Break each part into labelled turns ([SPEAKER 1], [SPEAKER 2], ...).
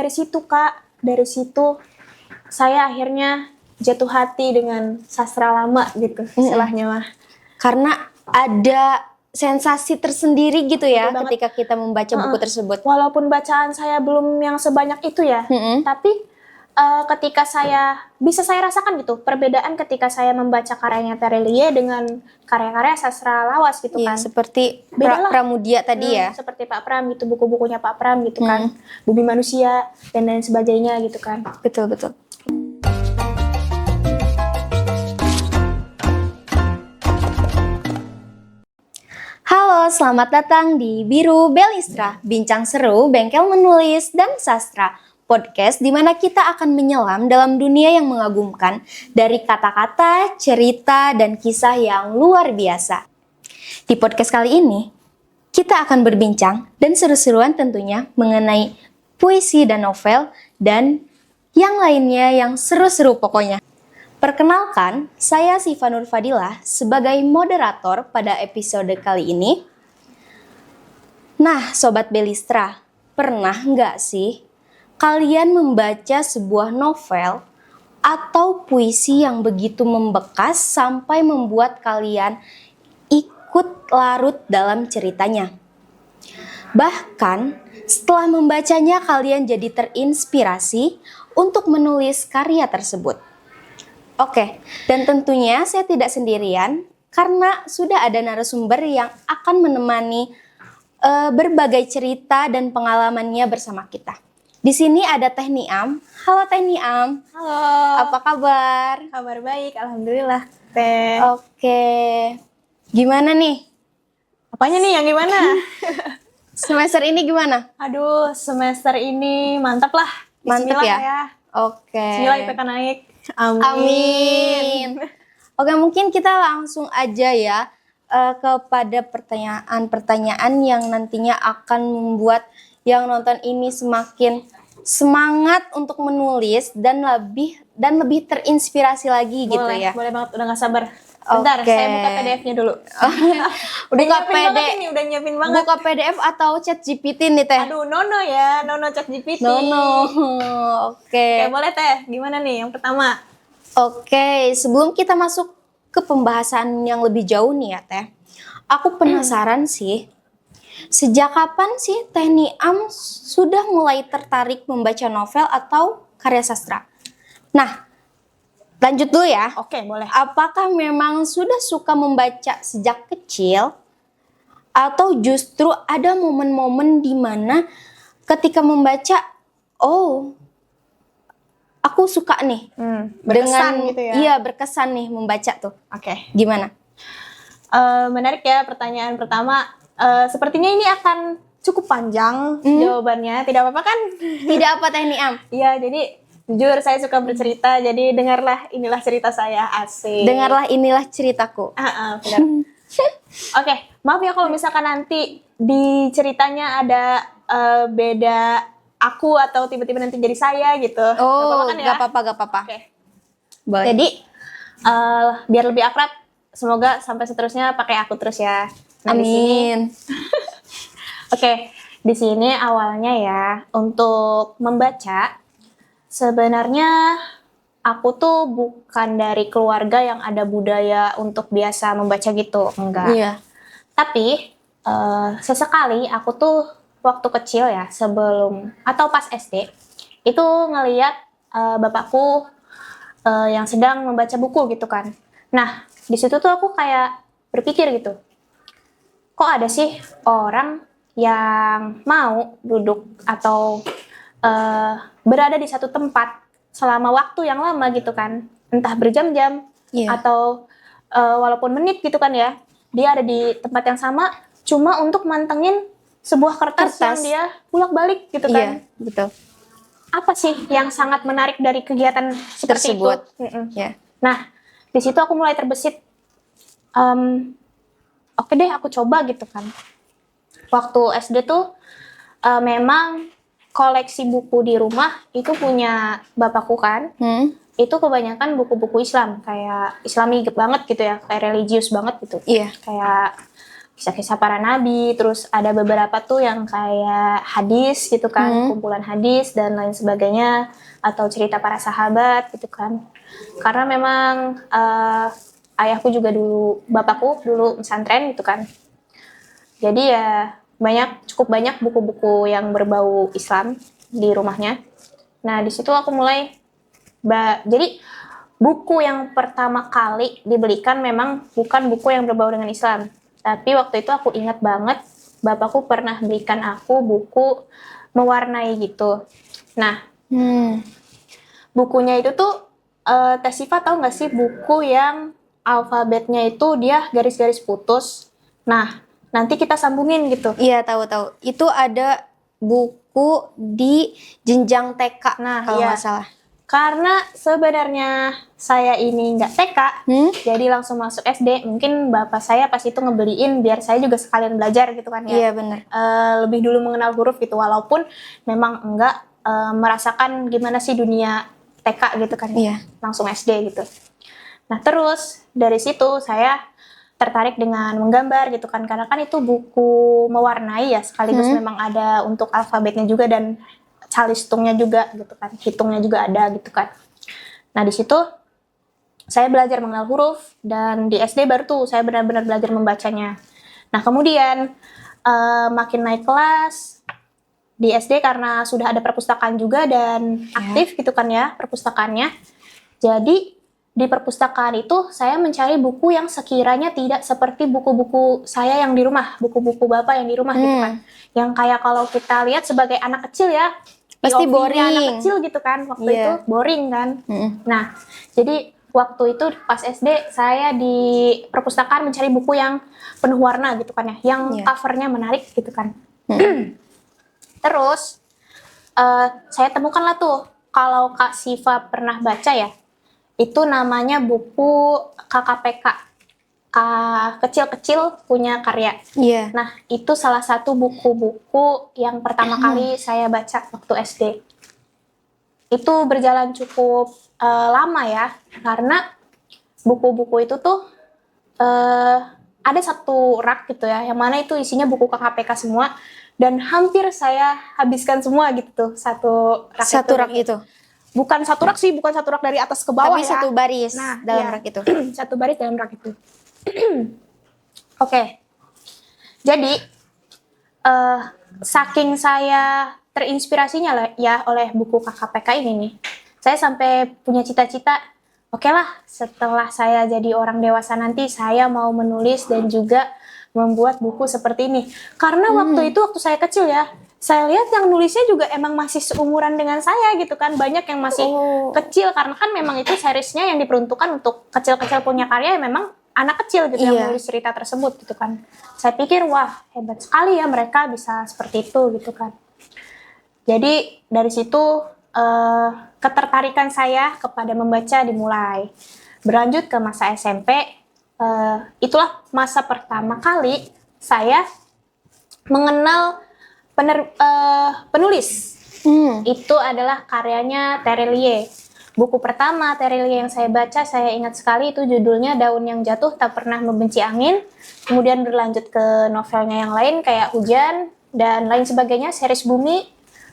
[SPEAKER 1] Dari situ Kak, dari situ saya akhirnya jatuh hati dengan sastra lama gitu istilahnya mah.
[SPEAKER 2] Karena ada sensasi tersendiri gitu ya ketika kita membaca buku tersebut.
[SPEAKER 1] Walaupun bacaan saya belum yang sebanyak itu ya, tapi ketika bisa saya rasakan gitu perbedaan ketika saya membaca karyanya Terelie dengan karya-karya sastra lawas gitu kan.
[SPEAKER 2] Seperti
[SPEAKER 1] Bedalah.
[SPEAKER 2] Pramudia tadi ya.
[SPEAKER 1] Seperti Pak Pram gitu, buku-bukunya Pak Pram gitu kan, Bumi Manusia dan lain sebagainya gitu kan.
[SPEAKER 2] Betul. Halo, selamat datang di Biru Belistra, bincang seru, bengkel menulis, dan sastra. Podcast di mana kita akan menyelam dalam dunia yang mengagumkan dari kata-kata, cerita, dan kisah yang luar biasa. Di podcast kali ini, kita akan berbincang dan seru-seruan tentunya mengenai puisi dan novel dan yang lainnya yang seru-seru pokoknya. Perkenalkan, saya Siva Nur Fadilah sebagai moderator pada episode kali ini. Nah, Sobat Belistra, pernah nggak sih kalian membaca sebuah novel atau puisi yang begitu membekas sampai membuat kalian ikut larut dalam ceritanya? Bahkan, setelah membacanya kalian jadi terinspirasi untuk menulis karya tersebut. Oke, dan tentunya saya tidak sendirian karena sudah ada narasumber yang akan menemani berbagai cerita dan pengalamannya bersama kita. Di sini ada Teh Niam. Halo Teh Niam.
[SPEAKER 1] Halo.
[SPEAKER 2] Apa kabar?
[SPEAKER 1] Kabar baik, alhamdulillah. Teh.
[SPEAKER 2] Oke. Gimana nih?
[SPEAKER 1] Apanya nih yang gimana?
[SPEAKER 2] Semester ini gimana?
[SPEAKER 1] Aduh, semester ini mantap lah.
[SPEAKER 2] Mantap ya?
[SPEAKER 1] Ya.
[SPEAKER 2] Oke.
[SPEAKER 1] Bismillah IPK naik. Amin.
[SPEAKER 2] Amin. Oke, mungkin kita langsung aja ya kepada pertanyaan-pertanyaan yang nantinya akan membuat yang nonton ini semakin semangat untuk menulis dan lebih terinspirasi lagi gitu ya.
[SPEAKER 1] Boleh banget, udah gak sabar. Bentar, saya buka PDF-nya dulu. Udah nyiapin banget.
[SPEAKER 2] Buka PDF atau chat GPT nih Teh?
[SPEAKER 1] Aduh, Nono chat GPT.
[SPEAKER 2] Nono. Oke.
[SPEAKER 1] Oke, boleh Teh. Gimana nih yang pertama?
[SPEAKER 2] Oke, sebelum kita masuk ke pembahasan yang lebih jauh nih ya Teh. Aku penasaran sih. Sejak kapan sih Teh Niam sudah mulai tertarik membaca novel atau karya sastra? Nah, lanjut dulu ya.
[SPEAKER 1] Oke, boleh.
[SPEAKER 2] Apakah memang sudah suka membaca sejak kecil? Atau justru ada momen-momen di mana ketika membaca, oh, aku suka nih.
[SPEAKER 1] Berkesan gitu ya?
[SPEAKER 2] Iya, berkesan nih membaca tuh.
[SPEAKER 1] Oke.
[SPEAKER 2] Gimana?
[SPEAKER 1] Menarik ya pertanyaan pertama. Sepertinya ini akan cukup panjang jawabannya. Tidak apa-apa kan?
[SPEAKER 2] Tidak apa Teh Niam?
[SPEAKER 1] Iya, jadi jujur saya suka bercerita. Jadi dengarlah inilah cerita saya, asik.
[SPEAKER 2] Dengarlah inilah ceritaku.
[SPEAKER 1] Benar. Oke, maaf ya kalau misalkan nanti di ceritanya ada beda aku atau tiba-tiba nanti jadi saya gitu.
[SPEAKER 2] Oh,
[SPEAKER 1] gak
[SPEAKER 2] apa-apa.
[SPEAKER 1] Oke.
[SPEAKER 2] Boleh.
[SPEAKER 1] Jadi biar lebih akrab, semoga sampai seterusnya pakai aku terus ya. Nah,
[SPEAKER 2] amin.
[SPEAKER 1] Oke, di sini awalnya ya untuk membaca sebenarnya aku tuh bukan dari keluarga yang ada budaya untuk biasa membaca gitu, enggak.
[SPEAKER 2] Iya.
[SPEAKER 1] Tapi sesekali aku tuh waktu kecil ya sebelum atau pas SD itu ngeliat bapakku yang sedang membaca buku gitu kan. Nah di situ tuh aku kayak berpikir gitu, kok ada sih orang yang mau duduk atau berada di satu tempat selama waktu yang lama gitu kan, entah berjam-jam atau walaupun menit gitu kan ya, dia ada di tempat yang sama cuma untuk mantengin sebuah kertas yang dia bolak-balik gitu kan.
[SPEAKER 2] Iya, betul.
[SPEAKER 1] Apa sih yang sangat menarik dari kegiatan seperti
[SPEAKER 2] tersebut
[SPEAKER 1] itu?
[SPEAKER 2] Yeah.
[SPEAKER 1] Nah di situ aku mulai terbesit, oke deh aku coba gitu kan. Waktu SD tuh memang koleksi buku di rumah itu punya bapakku kan. Itu kebanyakan buku-buku Islam, kayak Islami banget gitu ya, kayak religius banget gitu.
[SPEAKER 2] Iya.
[SPEAKER 1] Kayak kisah-kisah para nabi, terus ada beberapa tuh yang kayak hadis gitu kan, kumpulan hadis dan lain sebagainya, atau cerita para sahabat gitu kan. Karena memang ayahku juga bapakku dulu pesantren gitu kan. Jadi ya cukup banyak buku-buku yang berbau Islam di rumahnya. Nah, di situ aku mulai jadi buku yang pertama kali dibelikan memang bukan buku yang berbau dengan Islam. Tapi waktu itu aku ingat banget bapakku pernah belikan aku buku mewarnai gitu. Nah, bukunya itu tuh Teh Siva tahu nggak sih buku yang alfabetnya itu dia garis-garis putus. Nah, nanti kita sambungin gitu.
[SPEAKER 2] Iya, tahu. Itu ada buku di jenjang TK, kalau nggak salah.
[SPEAKER 1] Karena sebenarnya saya ini nggak TK, jadi langsung masuk SD. Mungkin bapak saya pas itu ngebeliin biar saya juga sekalian belajar gitu kan ya.
[SPEAKER 2] Iya, benar.
[SPEAKER 1] Lebih dulu mengenal huruf gitu, walaupun memang enggak merasakan gimana sih dunia TK gitu kan.
[SPEAKER 2] Iya.
[SPEAKER 1] Langsung SD gitu. Nah, terus dari situ saya tertarik dengan menggambar gitu kan, karena kan itu buku mewarnai ya, sekaligus memang ada untuk alfabetnya juga dan calistungnya juga gitu kan, hitungnya juga ada gitu kan. Nah, di situ saya belajar mengenal huruf dan di SD baru tuh saya benar-benar belajar membacanya. Nah, kemudian makin naik kelas di SD karena sudah ada perpustakaan juga dan aktif gitu kan ya perpustakaannya. Jadi di perpustakaan itu saya mencari buku yang sekiranya tidak seperti buku-buku saya yang di rumah, buku-buku bapak yang di rumah gitu kan. Yang kayak kalau kita lihat sebagai anak kecil ya,
[SPEAKER 2] pasti
[SPEAKER 1] POV-nya
[SPEAKER 2] boring.
[SPEAKER 1] anak kecil gitu kan, waktu itu boring kan. Nah, jadi waktu itu pas SD saya di perpustakaan mencari buku yang penuh warna gitu kan ya, yang covernya menarik gitu kan. Terus saya temukan lah tuh, kalau Kak Siva pernah baca ya, itu namanya buku KKPK. Kecil-kecil punya karya.
[SPEAKER 2] Iya.
[SPEAKER 1] Nah, itu salah satu buku-buku yang pertama kali saya baca waktu SD. Itu berjalan cukup lama ya, karena buku-buku itu tuh ada satu rak gitu ya, yang mana itu isinya buku KKPK semua, dan hampir saya habiskan semua gitu tuh, satu rak
[SPEAKER 2] itu.
[SPEAKER 1] Bukan satu rak sih, bukan satu rak dari atas ke bawah.
[SPEAKER 2] Tapi
[SPEAKER 1] ya.
[SPEAKER 2] satu baris dalam
[SPEAKER 1] iya.
[SPEAKER 2] rak itu.
[SPEAKER 1] Satu baris dalam rak itu. Oke. Jadi saking saya terinspirasinya ya oleh buku KKPK ini nih, saya sampai punya cita-cita, oke lah, setelah saya jadi orang dewasa nanti saya mau menulis dan juga membuat buku seperti ini. Karena waktu saya kecil ya, saya lihat yang nulisnya juga emang masih seumuran dengan saya gitu kan. Banyak yang masih kecil, karena kan memang itu seriesnya yang diperuntukkan untuk kecil-kecil punya karya, ya memang anak kecil gitu yang menulis cerita tersebut gitu kan. Saya pikir, wah hebat sekali ya mereka bisa seperti itu gitu kan. Jadi dari situ ketertarikan saya kepada membaca dimulai. Berlanjut ke masa SMP, itulah masa pertama kali saya mengenal penulis. Itu adalah karyanya Terelie. Buku pertama Terelie yang saya baca, saya ingat sekali, itu judulnya Daun yang Jatuh Tak Pernah Membenci Angin. Kemudian berlanjut ke novelnya yang lain kayak Hujan dan lain sebagainya, series Bumi.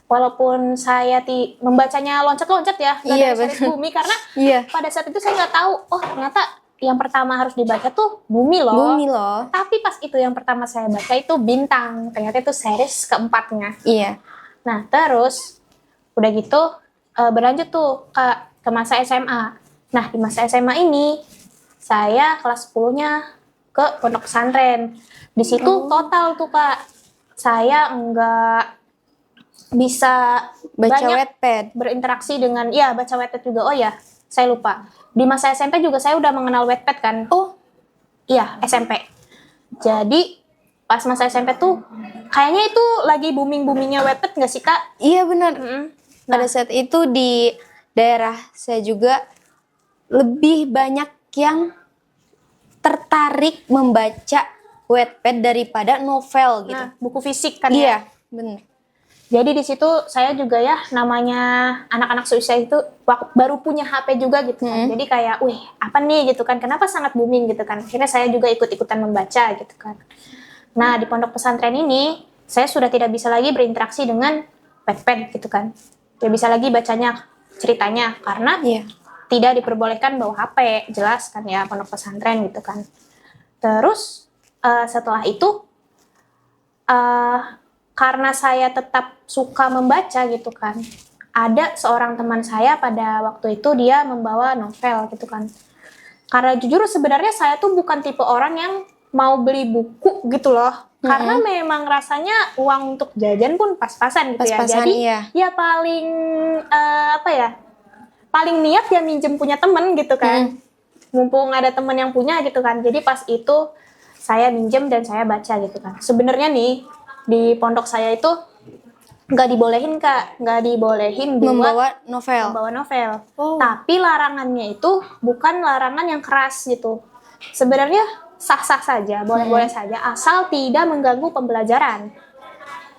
[SPEAKER 1] Walaupun saya membacanya loncat-loncat ya, dari series Bumi, karena pada saat itu saya nggak tahu, oh ternyata yang pertama harus dibaca tuh Bumi loh. Tapi pas itu yang pertama saya baca itu Bintang, ternyata itu series keempatnya.
[SPEAKER 2] Iya.
[SPEAKER 1] Nah terus udah gitu berlanjut tuh ke masa SMA. Nah di masa SMA ini saya kelas 10-nya ke pondok pesantren. Di situ total tuh Kak, saya enggak bisa
[SPEAKER 2] baca
[SPEAKER 1] banyak
[SPEAKER 2] Wattpad,
[SPEAKER 1] berinteraksi dengan baca Wattpad juga. Oh ya, saya lupa. Di masa SMP juga saya udah mengenal Wattpad kan. Oh iya, SMP. Jadi pas masa SMP tuh kayaknya itu lagi booming-boomingnya Wattpad nggak sih Kak?
[SPEAKER 2] Iya benar. Pada saat itu di daerah saya juga lebih banyak yang tertarik membaca Wattpad daripada novel gitu.
[SPEAKER 1] Nah, buku fisik kan
[SPEAKER 2] ya?
[SPEAKER 1] ya?
[SPEAKER 2] Benar.
[SPEAKER 1] Jadi di situ saya juga ya, namanya anak-anak seusia itu baru punya HP juga gitu kan. Jadi kayak, wih apa nih gitu kan, kenapa sangat booming gitu kan. Akhirnya saya juga ikut-ikutan membaca gitu kan. Nah, di pondok pesantren ini, saya sudah tidak bisa lagi berinteraksi dengan pet gitu kan. Tidak bisa lagi bacanya ceritanya, karena
[SPEAKER 2] Iya.
[SPEAKER 1] tidak diperbolehkan bawa HP, jelas kan ya, pondok pesantren gitu kan. Terus, setelah itu, eh, karena saya tetap suka membaca gitu kan, ada seorang teman saya pada waktu itu dia membawa novel gitu kan. Karena jujur sebenarnya saya tuh bukan tipe orang yang mau beli buku gitu loh. Karena memang rasanya uang untuk jajan pun pas-pasan gitu ya.
[SPEAKER 2] Pas-pasan,
[SPEAKER 1] Jadi
[SPEAKER 2] iya.
[SPEAKER 1] ya paling apa ya? Paling niat ya minjem punya temen gitu kan. Mumpung ada temen yang punya gitu kan. Jadi pas itu saya minjem dan saya baca gitu kan. Sebenarnya nih di pondok saya itu nggak dibolehin Kak, nggak dibolehin buat
[SPEAKER 2] Membawa novel.
[SPEAKER 1] membawa novel.
[SPEAKER 2] Oh.
[SPEAKER 1] Tapi larangannya itu bukan larangan yang keras gitu. Sebenarnya sah-sah saja, boleh-boleh saja, asal tidak mengganggu pembelajaran.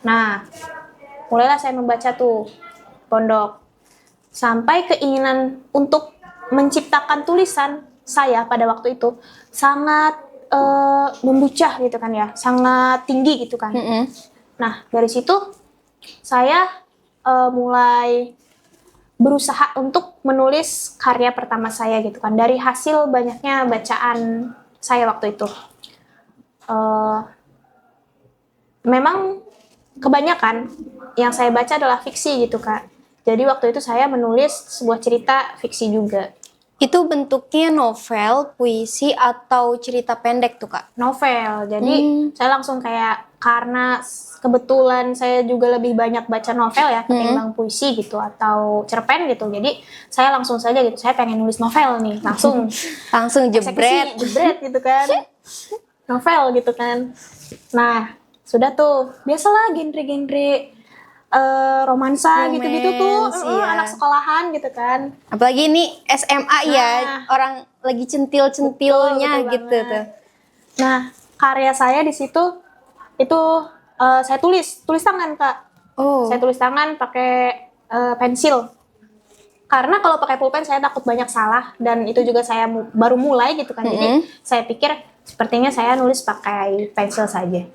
[SPEAKER 1] Nah, mulailah saya membaca tuh pondok. Sampai keinginan untuk menciptakan tulisan saya pada waktu itu sangat membucah gitu kan ya, sangat tinggi gitu kan. Nah, dari situ saya mulai berusaha untuk menulis karya pertama saya gitu kan, dari hasil banyaknya bacaan saya waktu itu. Memang kebanyakan yang saya baca adalah fiksi gitu Kak. Jadi waktu itu saya menulis sebuah cerita fiksi juga.
[SPEAKER 2] Itu bentuknya novel, puisi, atau cerita pendek tuh Kak?
[SPEAKER 1] Novel. Jadi saya langsung kayak, karena kebetulan saya juga lebih banyak baca novel ya ketimbang puisi gitu atau cerpen gitu. Jadi saya langsung saja gitu, saya pengen nulis novel nih, langsung
[SPEAKER 2] Langsung jebret.
[SPEAKER 1] eksekusi, jebret gitu kan. Novel gitu kan. Nah, sudah tuh, biasalah genre-genre romansa gitu-gitu tuh,
[SPEAKER 2] Romance, iya.
[SPEAKER 1] anak sekolahan gitu kan.
[SPEAKER 2] Apalagi ini SMA ya,
[SPEAKER 1] Nah.
[SPEAKER 2] orang lagi centil-centilnya
[SPEAKER 1] Betul
[SPEAKER 2] gitu
[SPEAKER 1] banget.
[SPEAKER 2] tuh.
[SPEAKER 1] Nah, karya saya di situ itu saya tulis tangan Kak.
[SPEAKER 2] Oh.
[SPEAKER 1] Saya tulis tangan pakai pensil. Karena kalau pakai pulpen saya takut banyak salah, dan itu juga saya baru mulai gitu kan. Jadi saya pikir sepertinya saya nulis pakai pensil saja.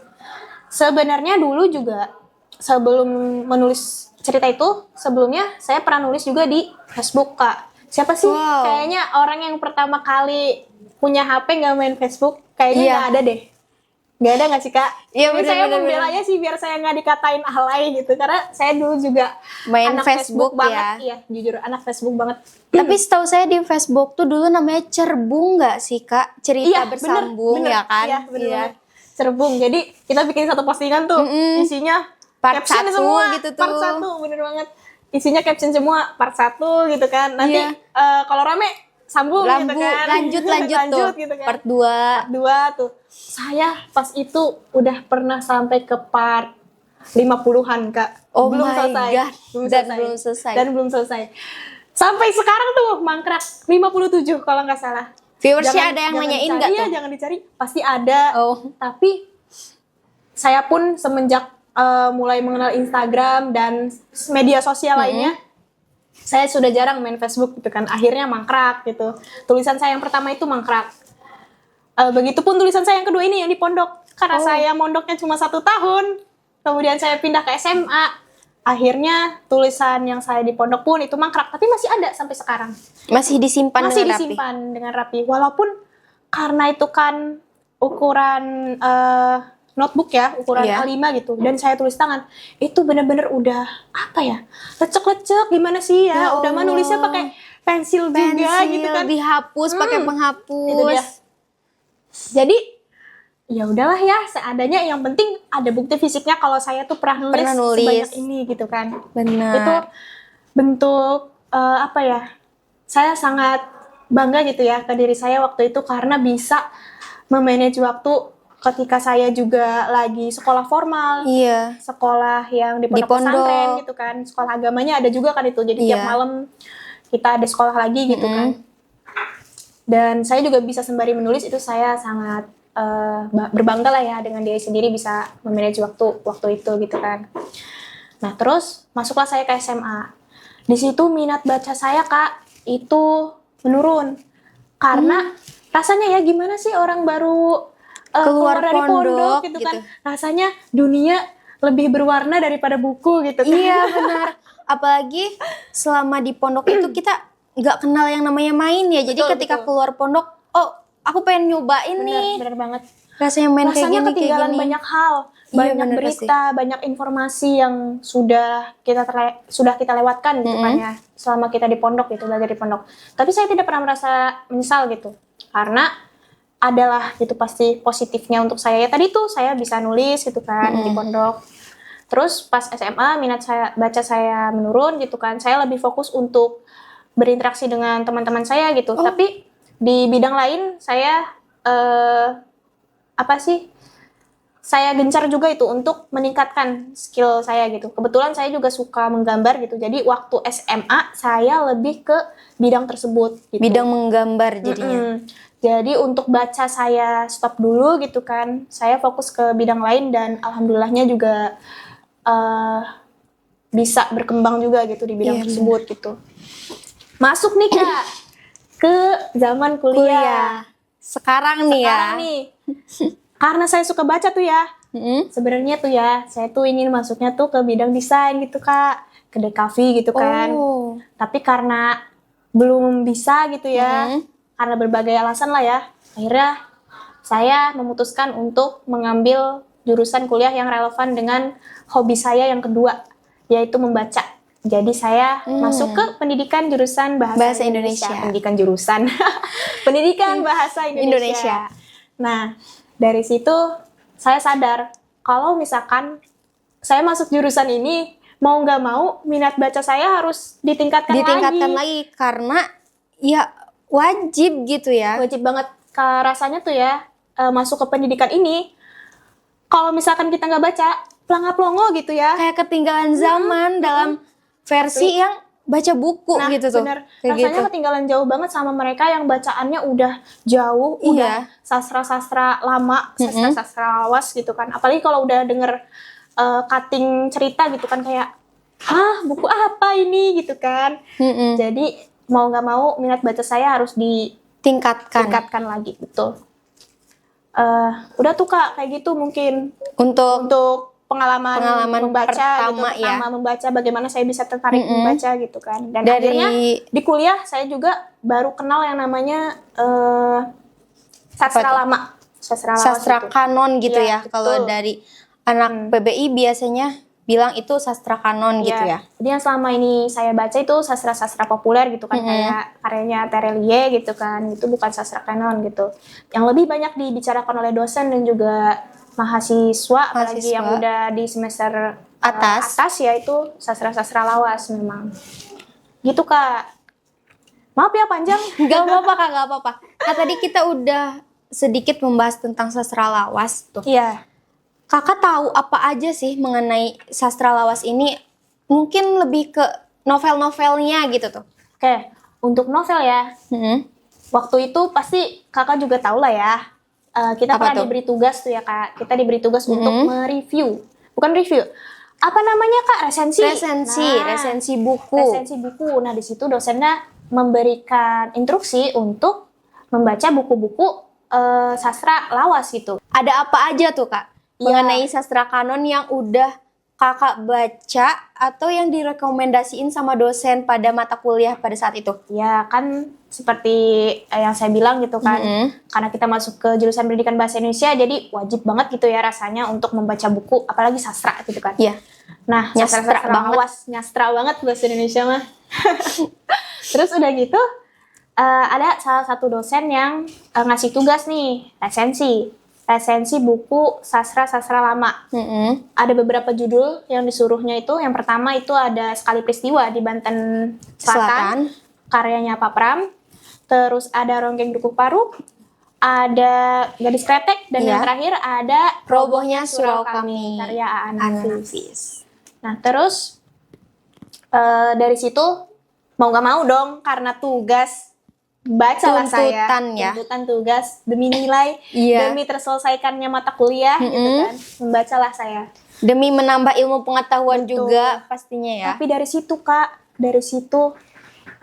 [SPEAKER 1] Sebenarnya dulu juga sebelum menulis cerita itu, sebelumnya saya pernah nulis juga di Facebook Kak. Siapa sih
[SPEAKER 2] Wow.
[SPEAKER 1] kayaknya orang yang pertama kali punya HP nggak main Facebook? Kayaknya
[SPEAKER 2] Iya.
[SPEAKER 1] nggak ada deh. Nggak ada nggak sih Kak?
[SPEAKER 2] Iya,
[SPEAKER 1] Jadi saya
[SPEAKER 2] benar-benar.
[SPEAKER 1] membelanya sih biar saya nggak dikatain alay gitu. Karena saya dulu juga
[SPEAKER 2] Main
[SPEAKER 1] anak
[SPEAKER 2] Facebook
[SPEAKER 1] banget.
[SPEAKER 2] ya.
[SPEAKER 1] Iya, jujur anak Facebook banget.
[SPEAKER 2] Tapi setahu saya di Facebook tuh dulu namanya cerbung nggak sih Kak? Cerita bersambung
[SPEAKER 1] bener.
[SPEAKER 2] ya kan?
[SPEAKER 1] Iya, bener banget. Cerbung. Jadi kita bikin satu postingan tuh, isinya
[SPEAKER 2] Part
[SPEAKER 1] caption
[SPEAKER 2] 1
[SPEAKER 1] semua,
[SPEAKER 2] gitu tuh.
[SPEAKER 1] part 1, bener banget. Isinya caption semua, part 1 gitu kan. Nanti
[SPEAKER 2] Iya.
[SPEAKER 1] kalau rame sambung gitu kan.
[SPEAKER 2] lanjut tuh.
[SPEAKER 1] gitu kan.
[SPEAKER 2] Part 2.
[SPEAKER 1] 2 tuh. Saya pas itu udah pernah sampai ke part 50-an Kak.
[SPEAKER 2] Oh
[SPEAKER 1] belum
[SPEAKER 2] my
[SPEAKER 1] selesai.
[SPEAKER 2] God. Dan belum selesai.
[SPEAKER 1] Dan belum selesai. Sampai sekarang tuh mangkrak 57 kalau nggak salah.
[SPEAKER 2] Viewersnya ada yang nanyain
[SPEAKER 1] dicari,
[SPEAKER 2] nggak
[SPEAKER 1] ya,
[SPEAKER 2] tuh?
[SPEAKER 1] jangan dicari, pasti ada.
[SPEAKER 2] Oh.
[SPEAKER 1] Tapi saya pun semenjak mulai mengenal Instagram dan media sosial lainnya, saya sudah jarang main Facebook gitu kan. Akhirnya mangkrak gitu. Tulisan saya yang pertama itu mangkrak. Begitupun tulisan saya yang kedua ini yang di pondok. Karena saya mondoknya cuma 1 tahun, kemudian saya pindah ke SMA. Akhirnya tulisan yang saya di pondok pun itu mangkrak, tapi masih ada sampai sekarang.
[SPEAKER 2] Masih disimpan
[SPEAKER 1] Masih
[SPEAKER 2] dengan rapi.
[SPEAKER 1] disimpan dengan rapi. Walaupun karena itu kan ukuran notebook ya, ukuran
[SPEAKER 2] Iya.
[SPEAKER 1] A5 gitu, dan saya tulis tangan, itu bener-bener udah apa ya, lecek-lecek gimana sih ya,
[SPEAKER 2] Ya
[SPEAKER 1] udah mah
[SPEAKER 2] Allah.
[SPEAKER 1] nulisnya pakai pensil juga gitu kan.
[SPEAKER 2] Dihapus pakai penghapus.
[SPEAKER 1] Itu dia. Jadi ya udahlah ya, seadanya, yang penting ada bukti fisiknya kalau saya tuh pernah nulis sebanyak ini gitu kan.
[SPEAKER 2] Benar.
[SPEAKER 1] Itu bentuk apa ya, saya sangat bangga gitu ya ke diri saya waktu itu, karena bisa memanage waktu ketika saya juga lagi sekolah formal,
[SPEAKER 2] Iya.
[SPEAKER 1] sekolah yang di
[SPEAKER 2] Di
[SPEAKER 1] pondok pesantren
[SPEAKER 2] pondok.
[SPEAKER 1] gitu kan, sekolah agamanya ada juga kan itu, jadi tiap
[SPEAKER 2] Iya.
[SPEAKER 1] malam kita ada sekolah lagi gitu kan. Dan saya juga bisa sembari menulis, itu saya sangat berbangga lah ya dengan diri sendiri bisa memanage waktu itu gitu kan. Nah terus masuklah saya ke SMA. Di situ minat baca saya Kak itu menurun, karena rasanya ya gimana sih orang baru
[SPEAKER 2] Keluar
[SPEAKER 1] dari
[SPEAKER 2] pondok
[SPEAKER 1] gitu
[SPEAKER 2] gitu.
[SPEAKER 1] kan. Rasanya dunia lebih berwarna daripada buku gitu kan.
[SPEAKER 2] Iya benar. Apalagi selama di pondok itu kita nggak kenal yang namanya main ya. Jadi
[SPEAKER 1] Betul,
[SPEAKER 2] ketika
[SPEAKER 1] betul.
[SPEAKER 2] keluar pondok, oh aku pengen nyobain nih.
[SPEAKER 1] Bener banget.
[SPEAKER 2] Rasanya main kayak
[SPEAKER 1] Rasanya
[SPEAKER 2] gini kayak
[SPEAKER 1] ketinggalan
[SPEAKER 2] gini.
[SPEAKER 1] banyak hal,
[SPEAKER 2] Iya,
[SPEAKER 1] banyak
[SPEAKER 2] bener
[SPEAKER 1] berita, banyak informasi yang sudah kita lewatkan gitu kan ya, selama kita di pondok gitu, belajar di pondok. Tapi saya tidak pernah merasa menyesal gitu, karena adalah gitu pasti positifnya untuk saya. Ya tadi tuh saya bisa nulis gitu kan di pondok. Terus pas SMA minat saya baca saya menurun gitu kan, saya lebih fokus untuk berinteraksi dengan teman-teman saya gitu. Tapi di bidang lain saya saya gencar juga itu untuk meningkatkan skill saya gitu. Kebetulan saya juga suka menggambar gitu. Jadi waktu SMA saya lebih ke bidang tersebut gitu.
[SPEAKER 2] Bidang menggambar jadinya.
[SPEAKER 1] Jadi untuk baca saya stop dulu gitu kan. Saya fokus ke bidang lain dan alhamdulillahnya juga bisa berkembang juga gitu di bidang tersebut gitu. Masuk nih Kak ke zaman kuliah.
[SPEAKER 2] Sekarang nih ya.
[SPEAKER 1] Sekarang nih. Karena saya suka baca tuh ya. Sebenarnya tuh ya, saya tuh ingin masuknya tuh ke bidang desain gitu Kak, ke DKV gitu kan. Tapi karena belum bisa gitu ya, karena berbagai alasan lah ya, akhirnya saya memutuskan untuk mengambil jurusan kuliah yang relevan dengan hobi saya yang kedua, yaitu membaca. Jadi saya masuk ke pendidikan jurusan bahasa Indonesia. Pendidikan jurusan. Pendidikan bahasa Indonesia. Nah, dari situ saya sadar kalau misalkan saya masuk jurusan ini, mau nggak mau minat baca saya harus ditingkatkan
[SPEAKER 2] lagi karena ya wajib gitu ya.
[SPEAKER 1] Wajib banget. Rasanya tuh ya masuk ke pendidikan ini, kalau misalkan kita nggak baca, pelangap-pelongo gitu ya.
[SPEAKER 2] Kayak ketinggalan zaman dalam versi yang baca buku gitu tuh.
[SPEAKER 1] Bener.
[SPEAKER 2] Kayak
[SPEAKER 1] Rasanya
[SPEAKER 2] gitu.
[SPEAKER 1] ketinggalan jauh banget sama mereka yang bacaannya udah jauh, udah sastra-sastra lama, sastra-sastra lawas gitu kan. Apalagi kalau udah denger cutting cerita gitu kan, kayak buku apa ini gitu kan. Jadi mau nggak mau minat baca saya harus ditingkatkan lagi, betul. Udah tuh Kak, kayak gitu mungkin untuk pengalaman membaca
[SPEAKER 2] pertama,
[SPEAKER 1] gitu, pertama membaca, bagaimana saya bisa tertarik membaca gitu kan. Dan akhirnya di kuliah saya juga baru kenal yang namanya sastra lama,
[SPEAKER 2] sastra kanon gitu ya. Kalau dari anak PBI biasanya bilang itu sastra kanon gitu ya.
[SPEAKER 1] Jadi yang selama ini saya baca itu sastra-sastra populer gitu kan, kayak karyanya Terelie gitu kan, itu bukan sastra kanon gitu. Yang lebih banyak dibicarakan oleh dosen dan juga mahasiswa, apalagi yang udah di semester atas ya, itu sastra-sastra lawas memang. Gitu Kak. Maaf ya panjang.
[SPEAKER 2] Gak apa-apa Kak, gak apa-apa. Nah tadi kita udah sedikit membahas tentang sastra lawas tuh.
[SPEAKER 1] Iya.
[SPEAKER 2] Kakak tahu apa aja sih mengenai sastra lawas ini? Mungkin lebih ke novel-novelnya gitu tuh.
[SPEAKER 1] Oke, untuk novel ya. Waktu itu pasti Kakak juga tahu lah ya. Kita pernah diberi tugas tuh ya Kak. Kita diberi tugas untuk mereview. Bukan review. Apa namanya Kak? Resensi.
[SPEAKER 2] Resensi buku.
[SPEAKER 1] Resensi buku. Nah, di situ dosennya memberikan instruksi untuk membaca buku-buku sastra lawas gitu.
[SPEAKER 2] Ada apa aja tuh Kak? Mengenai sastra kanon yang udah Kakak baca atau yang direkomendasiin sama dosen pada mata kuliah pada saat itu?
[SPEAKER 1] Ya kan seperti yang saya bilang gitu kan, karena kita masuk ke jurusan pendidikan bahasa Indonesia, jadi wajib banget gitu ya rasanya untuk membaca buku, apalagi sastra gitu kan.
[SPEAKER 2] Iya.
[SPEAKER 1] Nah, sastra lawas, nyastra banget bahasa Indonesia mah. Terus udah gitu, ada salah satu dosen yang ngasih tugas nih, resensi buku sastra lama. Ada beberapa judul yang disuruhnya itu. Yang pertama itu ada Sekali Peristiwa di Banten Selatan. Karyanya Pak Pram. Terus ada Ronggeng Dukuh Paru, ada Gadis Kretek, dan yang terakhir ada
[SPEAKER 2] Robohnya Surau Kami,
[SPEAKER 1] karya Aan Nafis. Nah terus dari situ mau nggak mau dong, karena tugas, bacalah saya, tuntutan tugas demi nilai, demi terselesaikannya mata kuliah gitu kan, membacalah saya.
[SPEAKER 2] Demi menambah ilmu pengetahuan juga pastinya ya.
[SPEAKER 1] Tapi dari situ Kak,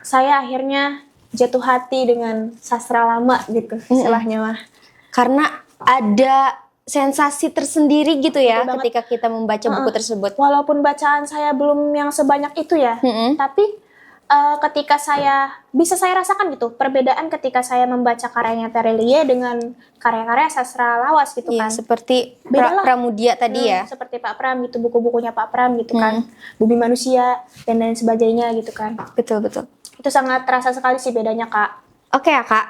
[SPEAKER 1] saya akhirnya jatuh hati dengan sastra lama gitu istilahnya mah.
[SPEAKER 2] Karena ada sensasi tersendiri gitu ya
[SPEAKER 1] Betul banget.
[SPEAKER 2] ketika kita membaca buku tersebut.
[SPEAKER 1] Walaupun bacaan saya belum yang sebanyak itu ya,
[SPEAKER 2] Mm-mm.
[SPEAKER 1] tapi ketika bisa saya rasakan gitu perbedaan ketika saya membaca karyanya Terelie dengan karya-karya sastra lawas gitu
[SPEAKER 2] Iya,
[SPEAKER 1] kan.
[SPEAKER 2] seperti
[SPEAKER 1] Beda lah.
[SPEAKER 2] Pramudia tadi ya.
[SPEAKER 1] Seperti Pak Pram gitu, buku-bukunya Pak Pram gitu kan, Bumi Manusia dan lain sebagainya gitu kan.
[SPEAKER 2] Betul betul.
[SPEAKER 1] Itu sangat terasa sekali sih bedanya Kak.
[SPEAKER 2] Oke ya Kak,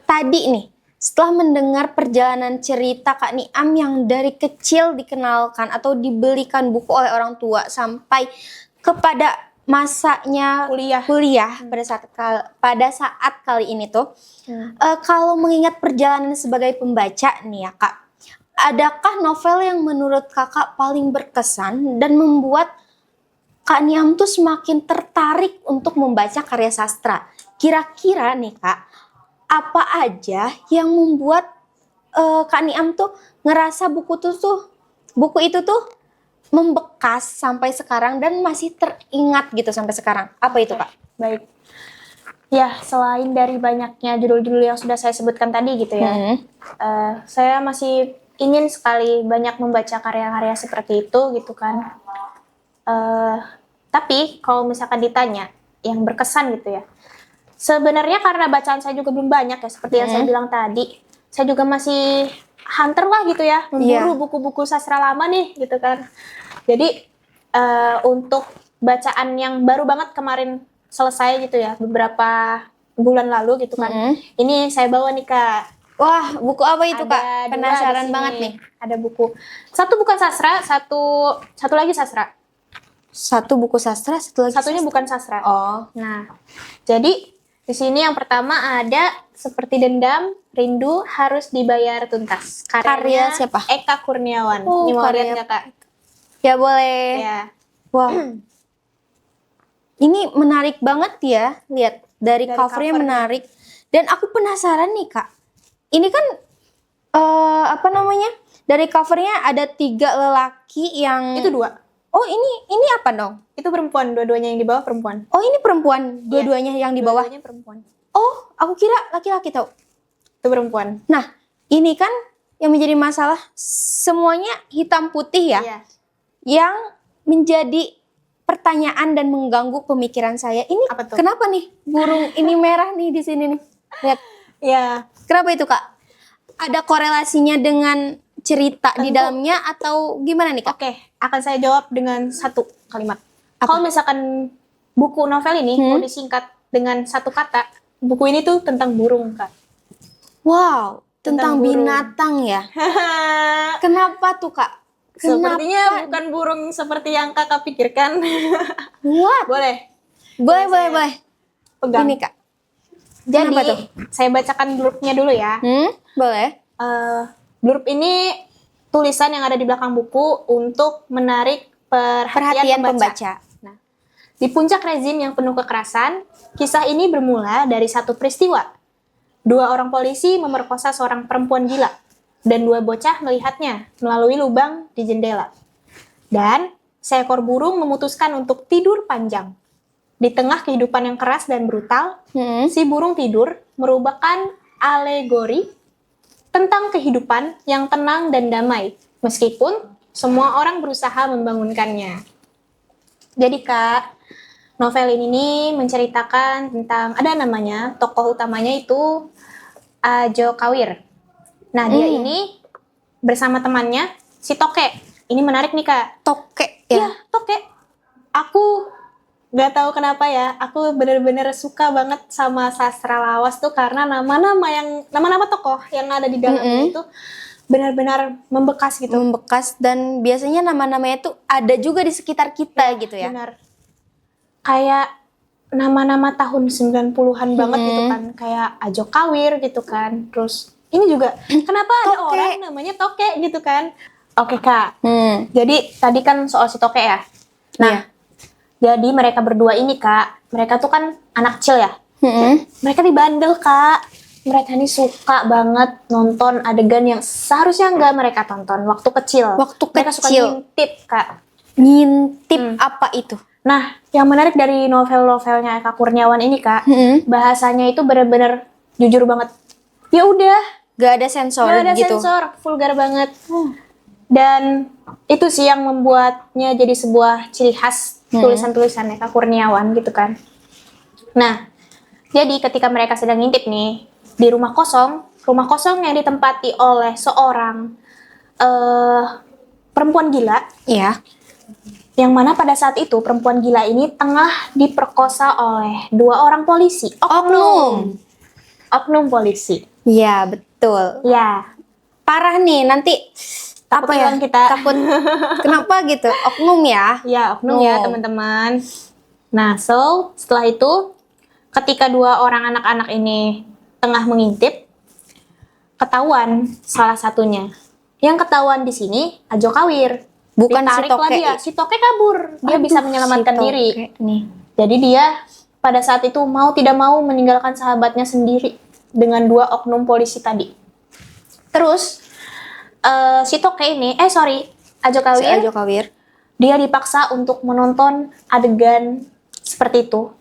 [SPEAKER 2] tadi nih setelah mendengar perjalanan cerita Kak Niam yang dari kecil dikenalkan atau dibelikan buku oleh orang tua sampai kepada masanya kuliah pada saat kali ini tuh, kalau mengingat perjalanan sebagai pembaca nih ya Kak, adakah novel yang menurut Kakak paling berkesan dan membuat Kak Niam tuh semakin tertarik untuk membaca karya sastra? Kira-kira nih Kak, apa aja yang membuat Kak Niam tuh ngerasa buku itu tuh membekas sampai sekarang dan masih teringat gitu sampai sekarang? Apa itu Kak?
[SPEAKER 1] Baik. Ya, selain dari banyaknya judul-judul yang sudah saya sebutkan tadi gitu ya, saya masih ingin sekali banyak membaca karya-karya seperti itu gitu kan. Tapi kalau misalkan ditanya yang berkesan gitu ya, sebenarnya karena bacaan saya juga belum banyak ya, seperti yang saya bilang tadi, saya juga masih hunter lah gitu ya, memburu buku-buku sastra lama nih gitu kan. Jadi untuk bacaan yang baru banget kemarin selesai gitu ya, beberapa bulan lalu gitu kan, ini saya bawa nih Kak.
[SPEAKER 2] Wah, buku apa itu Kak?
[SPEAKER 1] Ada dua
[SPEAKER 2] Penasaran
[SPEAKER 1] di sini.
[SPEAKER 2] banget nih.
[SPEAKER 1] Ada buku, satu bukan sastra, satu lagi sastra.
[SPEAKER 2] Satu buku sastra,
[SPEAKER 1] Satunya bukan sastra.
[SPEAKER 2] Oh.
[SPEAKER 1] Nah, jadi di sini yang pertama ada Seperti Dendam, Rindu Harus Dibayar Tuntas.
[SPEAKER 2] Karya siapa?
[SPEAKER 1] Eka Kurniawan.
[SPEAKER 2] Oh,
[SPEAKER 1] Ini mau
[SPEAKER 2] karya-
[SPEAKER 1] lihat nggak Kak?
[SPEAKER 2] Ya boleh.
[SPEAKER 1] Ya.
[SPEAKER 2] Wah. Ini menarik banget ya. Lihat dari covernya
[SPEAKER 1] covernya.
[SPEAKER 2] menarik. Dan aku penasaran nih Kak. Ini kan apa namanya? Dari covernya ada 3 lelaki yang
[SPEAKER 1] Itu 2.
[SPEAKER 2] Oh, ini apa dong?
[SPEAKER 1] Itu perempuan, dua-duanya yang di bawah perempuan.
[SPEAKER 2] Oh, ini perempuan, dua-duanya yang di bawah.
[SPEAKER 1] Dua-duanya perempuan.
[SPEAKER 2] Oh, aku kira laki-laki tau.
[SPEAKER 1] Itu perempuan.
[SPEAKER 2] Nah, ini kan yang menjadi masalah semuanya hitam putih ya.
[SPEAKER 1] Iya.
[SPEAKER 2] Yang menjadi pertanyaan dan mengganggu pemikiran saya. Ini
[SPEAKER 1] Apa tuh?
[SPEAKER 2] kenapa nih burung ini merah nih di sini nih? Lihat.
[SPEAKER 1] Iya.
[SPEAKER 2] Kenapa itu, Kak? Ada korelasinya dengan cerita di dalamnya atau gimana nih, Kak?
[SPEAKER 1] Oke, akan saya jawab dengan satu kalimat. Kalau misalkan buku novel ini mau disingkat dengan satu kata, buku ini tuh tentang burung, Kak.
[SPEAKER 2] Wow, tentang
[SPEAKER 1] burung.
[SPEAKER 2] binatang ya. Kenapa tuh, Kak?
[SPEAKER 1] Sepertinya bukan burung seperti yang Kakak pikirkan.
[SPEAKER 2] What?
[SPEAKER 1] Boleh
[SPEAKER 2] Boleh.
[SPEAKER 1] pegang.
[SPEAKER 2] Ini, Kak.
[SPEAKER 1] Jadi,
[SPEAKER 2] Kenapa tuh?
[SPEAKER 1] saya bacakan blurbnya dulu ya.
[SPEAKER 2] Boleh.
[SPEAKER 1] Blurb ini tulisan yang ada di belakang buku untuk menarik perhatian pembaca. Nah, di puncak rezim yang penuh kekerasan, kisah ini bermula dari satu peristiwa. 2 orang polisi memerkosa seorang perempuan gila, dan 2 bocah melihatnya melalui lubang di jendela. Dan seekor burung memutuskan untuk tidur panjang. Di tengah kehidupan yang keras dan brutal, si burung tidur merupakan alegori tentang kehidupan yang tenang dan damai, meskipun semua orang berusaha membangunkannya. Jadi Kak, novel ini menceritakan tentang, ada namanya, tokoh utamanya itu Ajo Kawir. Nah, dia ini bersama temannya, si Toke. Ini menarik nih Kak.
[SPEAKER 2] Toke
[SPEAKER 1] Iya,
[SPEAKER 2] ya.
[SPEAKER 1] Toke. Aku gak tahu kenapa ya, aku bener-bener suka banget sama sastra lawas tuh karena nama-nama tokoh yang ada di dalamnya itu benar-benar membekas gitu.
[SPEAKER 2] Membekas dan biasanya nama-namanya tuh ada juga di sekitar kita gitu ya.
[SPEAKER 1] Benar. Kayak nama-nama tahun 90-an banget gitu kan, kayak Ajo Kawir gitu kan. Terus ini juga kenapa ada
[SPEAKER 2] Toke.
[SPEAKER 1] orang namanya Toke gitu kan. Oke Kak.
[SPEAKER 2] Hmm.
[SPEAKER 1] Jadi tadi kan soal si Toke ya. Nah,
[SPEAKER 2] Iya.
[SPEAKER 1] jadi mereka berdua ini Kak, mereka tuh kan anak kecil ya. Mereka dibandel Kak. Mereka ini suka banget nonton adegan yang seharusnya nggak mereka tonton waktu kecil.
[SPEAKER 2] Waktu
[SPEAKER 1] Mereka suka
[SPEAKER 2] kecil.
[SPEAKER 1] ngintip Kak.
[SPEAKER 2] Ngintip apa itu?
[SPEAKER 1] Nah, yang menarik dari novel-novelnya Eka Kurniawan ini Kak, bahasanya itu benar-benar jujur banget. Ya udah,
[SPEAKER 2] Gak ada sensor
[SPEAKER 1] Nggak ada
[SPEAKER 2] gitu.
[SPEAKER 1] sensor, vulgar banget. Dan itu sih yang membuatnya jadi sebuah ciri khas tulisan-tulisannya Kak Kurniawan gitu kan. Nah, jadi ketika mereka sedang ngintip nih di rumah kosong yang ditempati oleh seorang perempuan gila,
[SPEAKER 2] Iya.
[SPEAKER 1] yang mana pada saat itu perempuan gila ini tengah diperkosa oleh 2 orang polisi. Oknum polisi.
[SPEAKER 2] Iya, betul.
[SPEAKER 1] Ya,
[SPEAKER 2] Parah nih, nanti
[SPEAKER 1] takut
[SPEAKER 2] apa ya?
[SPEAKER 1] hilang kita.
[SPEAKER 2] Takut kenapa gitu? Oknum ya?
[SPEAKER 1] Ya, oknum ya teman-teman. Nah, setelah itu ketika 2 orang anak-anak ini tengah mengintip, ketahuan salah satunya. Yang ketahuan di sini Ajo Kawir.
[SPEAKER 2] Bukan si
[SPEAKER 1] Ditariklah
[SPEAKER 2] Toke.
[SPEAKER 1] dia. Si Toke kabur. Dia bisa menyelamatkan
[SPEAKER 2] Si Toke
[SPEAKER 1] diri.
[SPEAKER 2] nih.
[SPEAKER 1] Jadi dia pada saat itu mau tidak mau meninggalkan sahabatnya sendiri dengan 2 oknum polisi tadi. Terus si Toke ini, Ajo
[SPEAKER 2] Si
[SPEAKER 1] Kawir,
[SPEAKER 2] Ajo Kawir.
[SPEAKER 1] dia dipaksa untuk menonton adegan seperti itu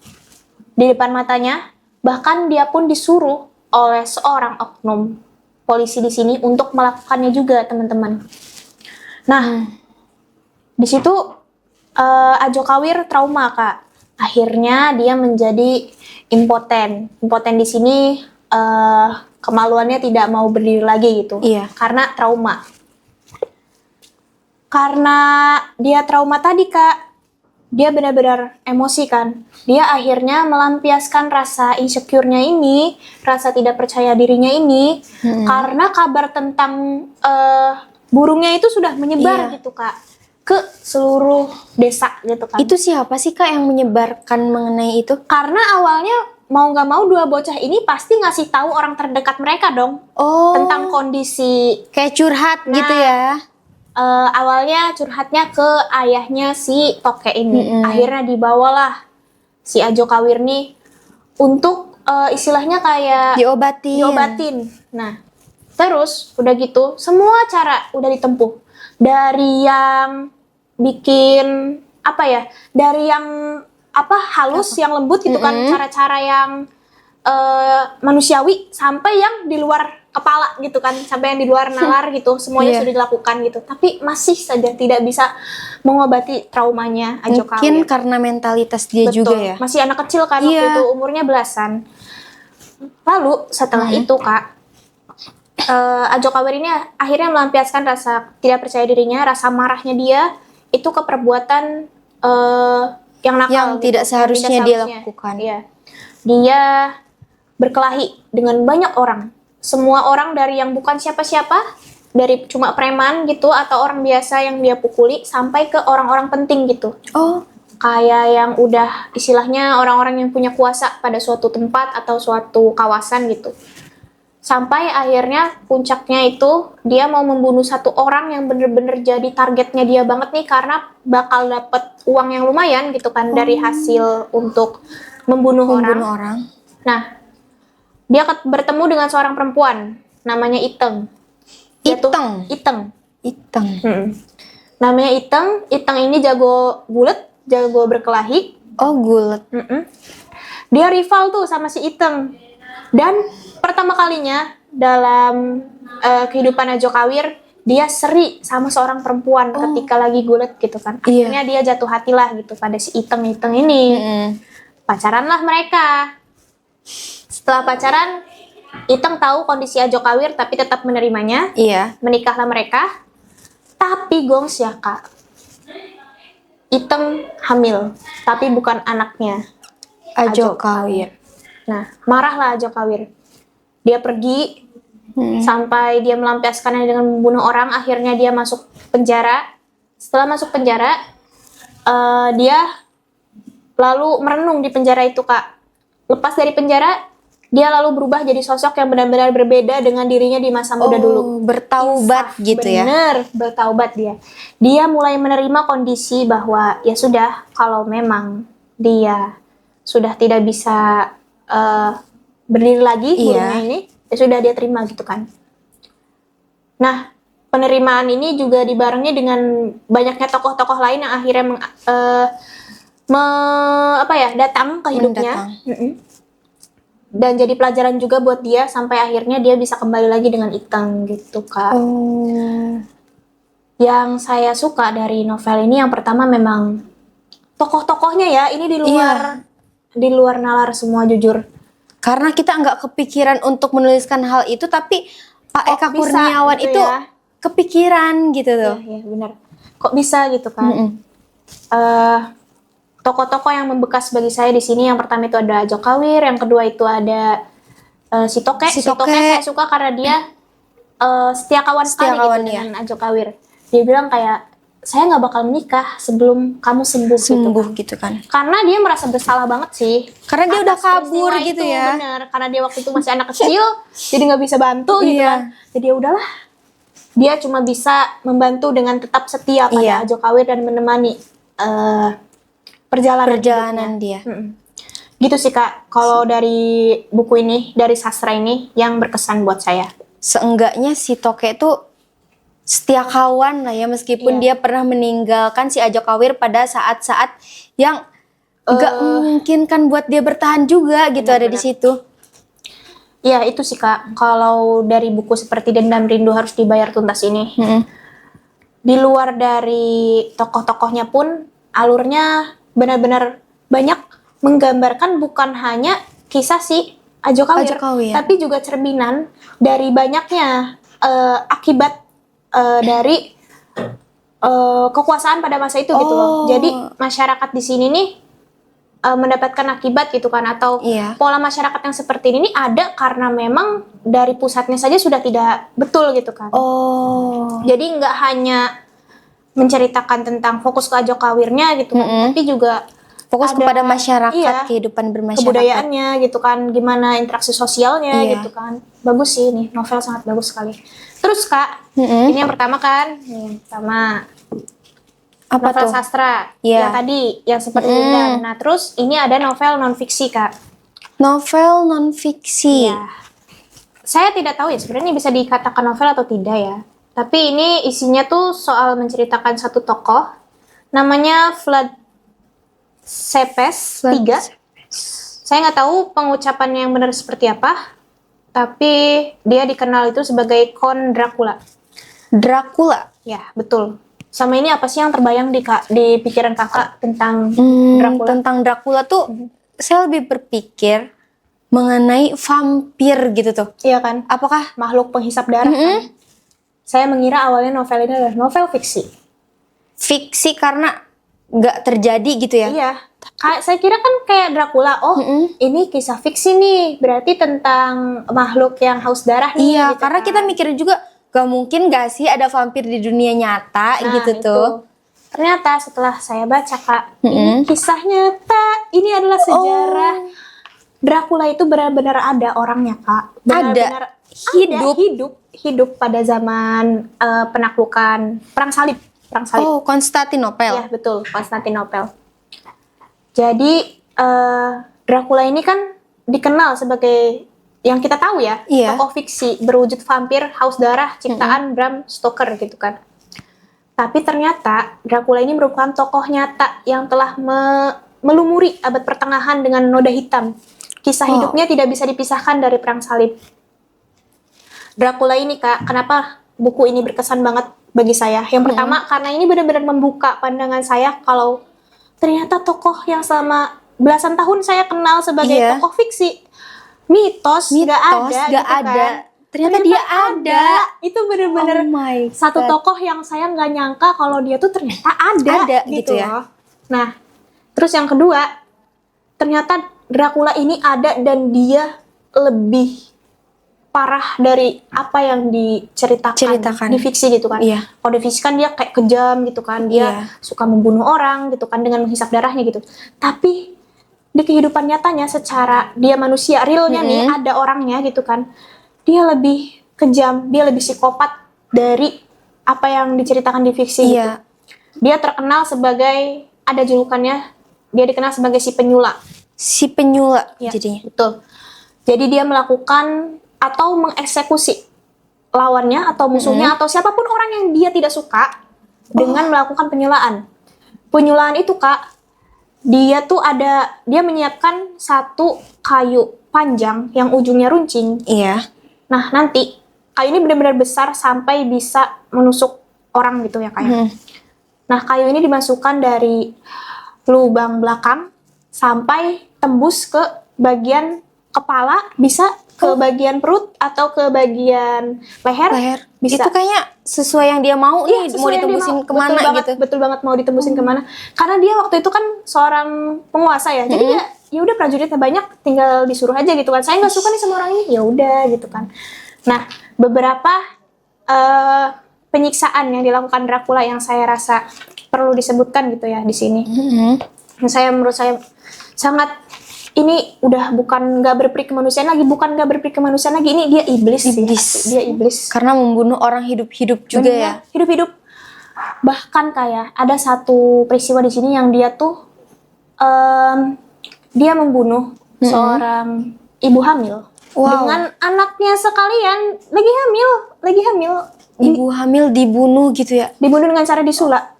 [SPEAKER 1] di depan matanya. Bahkan dia pun disuruh oleh seorang oknum polisi di sini untuk melakukannya juga, teman-teman. Nah, di situ Ajo Kawir trauma, Kak. Akhirnya dia menjadi impoten. Impoten di sini kemaluannya tidak mau berdiri lagi gitu.
[SPEAKER 2] Iya.
[SPEAKER 1] Karena trauma. Karena dia trauma tadi, Kak, dia benar-benar emosi kan. Dia akhirnya melampiaskan rasa insecure-nya ini, rasa tidak percaya dirinya ini, karena kabar tentang burungnya itu sudah menyebar
[SPEAKER 2] Iya.
[SPEAKER 1] gitu, Kak, ke seluruh desa gitu kan.
[SPEAKER 2] Itu siapa sih Kak yang menyebarkan mengenai itu?
[SPEAKER 1] Karena awalnya mau nggak mau 2 bocah ini pasti ngasih tahu orang terdekat mereka dong
[SPEAKER 2] Oh,
[SPEAKER 1] tentang kondisi.
[SPEAKER 2] kayak curhat gitu ya?
[SPEAKER 1] Awalnya curhatnya ke ayahnya si Toke ini. Akhirnya dibawalah si Ajo Kawir nih untuk istilahnya kayak diobatin. Nah, terus udah gitu semua cara udah ditempuh. Dari yang bikin dari yang halus, yang lembut gitu kan, cara-cara yang manusiawi, sampai yang di luar kepala gitu kan, sampai yang di luar nalar gitu, semuanya sudah dilakukan gitu. Tapi masih saja tidak bisa mengobati traumanya Ajo Kawir.
[SPEAKER 2] Mungkin karena mentalitas dia
[SPEAKER 1] Betul.
[SPEAKER 2] juga ya?
[SPEAKER 1] Masih anak kecil kan waktu itu, umurnya belasan. Lalu setelah itu, Kak, Ajo Kawir ini akhirnya melampiaskan rasa tidak percaya dirinya, rasa marahnya dia itu ke perbuatan yang nakal,
[SPEAKER 2] Yang
[SPEAKER 1] gitu,
[SPEAKER 2] tidak seharusnya dia lakukan.
[SPEAKER 1] Iya. Dia berkelahi dengan banyak orang. Semua orang, dari yang bukan siapa-siapa, dari cuma preman gitu atau orang biasa yang dia pukuli, sampai ke orang-orang penting gitu.
[SPEAKER 2] Oh,
[SPEAKER 1] Kayak yang udah istilahnya orang-orang yang punya kuasa pada suatu tempat atau suatu kawasan gitu. Sampai akhirnya puncaknya itu dia mau membunuh 1 orang yang bener-bener jadi targetnya dia banget nih, karena bakal dapet uang yang lumayan gitu kan dari hasil untuk membunuh orang. Nah, dia bertemu dengan seorang perempuan namanya Iteng. Iteng. Namanya Iteng. Iteng ini jago gulet, jago berkelahi.
[SPEAKER 2] Oh, gulet.
[SPEAKER 1] Dia rival tuh sama si Iteng. Dan pertama kalinya dalam kehidupan Ajo Kawir, dia seri sama seorang perempuan ketika lagi gulet gitu kan. Akhirnya dia jatuh hatilah gitu pada si Iteng ini. Pacaranlah mereka. Setelah pacaran, Iteng tahu kondisi Ajo Kawir tapi tetap menerimanya.
[SPEAKER 2] Iya.
[SPEAKER 1] Menikahlah mereka. Tapi gongs ya, Kak, Iteng hamil, tapi bukan anaknya
[SPEAKER 2] Ajo Kawir.
[SPEAKER 1] Nah, marahlah Ajo Kawir. Dia pergi sampai dia melampiaskannya dengan membunuh orang. Akhirnya dia masuk penjara. Setelah masuk penjara, dia lalu merenung di penjara itu, Kak. Lepas dari penjara, dia lalu berubah jadi sosok yang benar-benar berbeda dengan dirinya di masa muda dulu.
[SPEAKER 2] Bertaubat gitu ya?
[SPEAKER 1] Bener, bertaubat dia. Dia mulai menerima kondisi bahwa ya sudah, kalau memang dia sudah tidak bisa berdiri lagi burungnya ini, ya sudah dia terima gitu kan. Nah, penerimaan ini juga dibarengi dengan banyaknya tokoh-tokoh lain yang akhirnya datang ke hidupnya. dan jadi pelajaran juga buat dia sampai akhirnya dia bisa kembali lagi dengan Itang gitu Kak. Yang saya suka dari novel ini yang pertama memang tokoh-tokohnya ya, ini di luar nalar semua jujur.
[SPEAKER 2] Karena kita nggak kepikiran untuk menuliskan hal itu, tapi Pak Eka
[SPEAKER 1] bisa
[SPEAKER 2] Kurniawan
[SPEAKER 1] gitu
[SPEAKER 2] itu
[SPEAKER 1] ya.
[SPEAKER 2] kepikiran gitu tuh.
[SPEAKER 1] Iya benar. Kok bisa gitu kan? Tokoh-tokoh yang membekas bagi saya di sini yang pertama itu ada Jokawir, yang kedua itu ada si Toke.
[SPEAKER 2] Si
[SPEAKER 1] Si Toke
[SPEAKER 2] Toke.
[SPEAKER 1] saya suka karena dia setia kawan sekali
[SPEAKER 2] Setia kawan,
[SPEAKER 1] gitu
[SPEAKER 2] ya.
[SPEAKER 1] dengan Jokawir. Dia bilang kayak saya nggak bakal menikah sebelum kamu sembuh.
[SPEAKER 2] Sembuh
[SPEAKER 1] Gitu.
[SPEAKER 2] gitu kan.
[SPEAKER 1] Karena dia merasa bersalah banget sih.
[SPEAKER 2] Karena dia udah
[SPEAKER 1] atas
[SPEAKER 2] kabur
[SPEAKER 1] peristiwa
[SPEAKER 2] gitu
[SPEAKER 1] itu,
[SPEAKER 2] ya.
[SPEAKER 1] Bener, karena dia waktu itu masih anak kecil, jadi nggak bisa bantu gitu
[SPEAKER 2] Iya.
[SPEAKER 1] kan. Jadi ya udahlah. Dia cuma bisa membantu dengan tetap setia pada
[SPEAKER 2] Iya.
[SPEAKER 1] Jokawir dan menemani perjalanan
[SPEAKER 2] Dia.
[SPEAKER 1] hidupnya. Gitu sih Kak, kalau dari buku ini, dari sastra ini yang berkesan buat saya.
[SPEAKER 2] Seenggaknya si Toke itu setia kawan lah ya, meskipun
[SPEAKER 1] Iya.
[SPEAKER 2] dia pernah meninggalkan si Ajo Kawir pada saat-saat yang gak memungkinkan buat dia bertahan juga gitu, ada di
[SPEAKER 1] Benar-benar.
[SPEAKER 2] situ.
[SPEAKER 1] Iya itu sih Kak, kalau dari buku seperti Dendam Rindu Harus Dibayar Tuntas ini, di luar dari tokoh-tokohnya pun alurnya benar-benar banyak menggambarkan bukan hanya kisah si Ajo Kawir,
[SPEAKER 2] Ajo Kawir.
[SPEAKER 1] tapi juga cerminan dari banyaknya akibat dari kekuasaan pada masa itu gitu loh. Jadi masyarakat di sini nih mendapatkan akibat gitu kan, atau
[SPEAKER 2] Iya.
[SPEAKER 1] pola masyarakat yang seperti ini ada karena memang dari pusatnya saja sudah tidak betul gitu kan. Jadi nggak hanya menceritakan tentang fokus ke Ajo Kawirnya gitu kan, tapi juga
[SPEAKER 2] Fokus
[SPEAKER 1] ada,
[SPEAKER 2] kepada masyarakat,
[SPEAKER 1] iya,
[SPEAKER 2] kehidupan bermasyarakat.
[SPEAKER 1] kebudayaannya gitu kan, gimana interaksi sosialnya
[SPEAKER 2] Iya.
[SPEAKER 1] gitu kan. Bagus sih nih, novel sangat bagus sekali. Terus Kak, ini yang pertama kan, nih pertama
[SPEAKER 2] Apa
[SPEAKER 1] novel
[SPEAKER 2] tuh?
[SPEAKER 1] sastra,
[SPEAKER 2] Iya.
[SPEAKER 1] yang tadi, yang seperti Dendam. Nah terus ini ada novel non-fiksi Kak.
[SPEAKER 2] Novel non-fiksi.
[SPEAKER 1] Iya. Saya tidak tahu ya sebenarnya ini bisa dikatakan novel atau tidak ya. Tapi ini isinya tuh soal menceritakan satu tokoh, namanya Vlad Cepes
[SPEAKER 2] Vlad
[SPEAKER 1] 3. Saya nggak tahu pengucapannya yang benar seperti apa, tapi dia dikenal itu sebagai Count Dracula.
[SPEAKER 2] Dracula.
[SPEAKER 1] Ya, betul. Sama ini apa sih yang terbayang di pikiran kakak tentang Dracula?
[SPEAKER 2] Tentang Dracula tuh saya lebih berpikir mengenai vampir gitu tuh.
[SPEAKER 1] Iya kan?
[SPEAKER 2] Apakah
[SPEAKER 1] Makhluk penghisap darah kan? Saya mengira awalnya novel ini adalah novel fiksi.
[SPEAKER 2] fiksi karena nggak terjadi gitu ya?
[SPEAKER 1] Iya. Saya kira kan kayak Dracula. Oh, ini kisah fiksi nih. Berarti tentang makhluk yang haus darah nih.
[SPEAKER 2] Iya,
[SPEAKER 1] gitu
[SPEAKER 2] karena
[SPEAKER 1] kan.
[SPEAKER 2] kita mikirnya juga gak mungkin gak sih ada vampir di dunia nyata
[SPEAKER 1] Nah,
[SPEAKER 2] gitu
[SPEAKER 1] itu.
[SPEAKER 2] tuh.
[SPEAKER 1] Ternyata setelah saya baca Kak, ini kisah nyata. Ini adalah sejarah. Dracula itu benar-benar ada orangnya Kak. Benar-benar hidup pada zaman penaklukan Perang Salib.
[SPEAKER 2] Oh, Konstantinopel.
[SPEAKER 1] Iya betul, Konstantinopel. Jadi Dracula ini kan dikenal sebagai yang kita tahu ya,
[SPEAKER 2] Iya.
[SPEAKER 1] tokoh fiksi berwujud vampir haus darah ciptaan Bram Stoker gitu kan. Tapi ternyata Dracula ini merupakan tokoh nyata yang telah melumuri abad pertengahan dengan noda hitam. Kisah hidupnya tidak bisa dipisahkan dari Perang Salib. Dracula ini Kak, kenapa buku ini berkesan banget bagi saya? Yang pertama karena ini benar-benar membuka pandangan saya kalau ternyata tokoh yang selama belasan tahun saya kenal sebagai
[SPEAKER 2] Iya.
[SPEAKER 1] tokoh fiksi, mitos nggak ada,
[SPEAKER 2] gak
[SPEAKER 1] gitu
[SPEAKER 2] ada.
[SPEAKER 1] kan.
[SPEAKER 2] Ternyata dia ada.
[SPEAKER 1] Itu benar-benar
[SPEAKER 2] Oh my
[SPEAKER 1] satu
[SPEAKER 2] God.
[SPEAKER 1] tokoh yang saya nggak nyangka kalau dia tuh ternyata ada
[SPEAKER 2] gitu ya.
[SPEAKER 1] loh. Nah, terus yang kedua, ternyata Dracula ini ada dan dia lebih parah dari apa yang diceritakan di fiksi gitu kan.
[SPEAKER 2] Iya.
[SPEAKER 1] Kalau di fiksi kan dia kayak kejam gitu kan, dia
[SPEAKER 2] Iya.
[SPEAKER 1] suka membunuh orang gitu kan dengan menghisap darahnya gitu. Tapi di kehidupan nyatanya secara dia manusia realnya nih ada orangnya gitu kan. Dia lebih kejam, dia lebih psikopat dari apa yang diceritakan di fiksi gitu.
[SPEAKER 2] Iya.
[SPEAKER 1] Dia terkenal sebagai, ada julukannya, dia dikenal sebagai si penyula.
[SPEAKER 2] Si penyula
[SPEAKER 1] Ya,
[SPEAKER 2] jadinya.
[SPEAKER 1] betul. Jadi dia melakukan atau mengeksekusi lawannya atau musuhnya atau siapapun orang yang dia tidak suka dengan melakukan penyulaan. Penyulaan itu Kak dia menyiapkan satu kayu panjang yang ujungnya runcing.
[SPEAKER 2] Iya.
[SPEAKER 1] Nah, nanti kayu ini benar-benar besar sampai bisa menusuk orang gitu ya kayak. Nah, kayu ini dimasukkan dari lubang belakang sampai tembus ke bagian kepala, bisa ke bagian perut atau ke bagian leher. Bisa.
[SPEAKER 2] Itu kayaknya sesuai yang dia mau nih, mau
[SPEAKER 1] Sesuai yang dia
[SPEAKER 2] ditembusin
[SPEAKER 1] mau.
[SPEAKER 2] kemana
[SPEAKER 1] Betul banget,
[SPEAKER 2] gitu.
[SPEAKER 1] betul banget mau ditembusin kemana. Karena dia waktu itu kan seorang penguasa ya. Jadi ya udah prajuritnya banyak, tinggal disuruh aja gitu kan. Saya nggak suka nih sama orang ini, ya udah gitu kan. Nah, beberapa penyiksaan yang dilakukan Dracula yang saya rasa perlu disebutkan gitu ya di sini. Menurut saya sangat, ini udah bukan nggak berperi kemanusiaan lagi, ini dia iblis. Sih, dia iblis.
[SPEAKER 2] Karena membunuh orang hidup-hidup juga ya.
[SPEAKER 1] Hidup-hidup. Bahkan kayak ada satu peristiwa di sini yang dia tuh dia membunuh seorang ibu hamil dengan anaknya sekalian, lagi hamil.
[SPEAKER 2] Ibu hamil dibunuh gitu ya.
[SPEAKER 1] Dibunuh dengan cara disulap.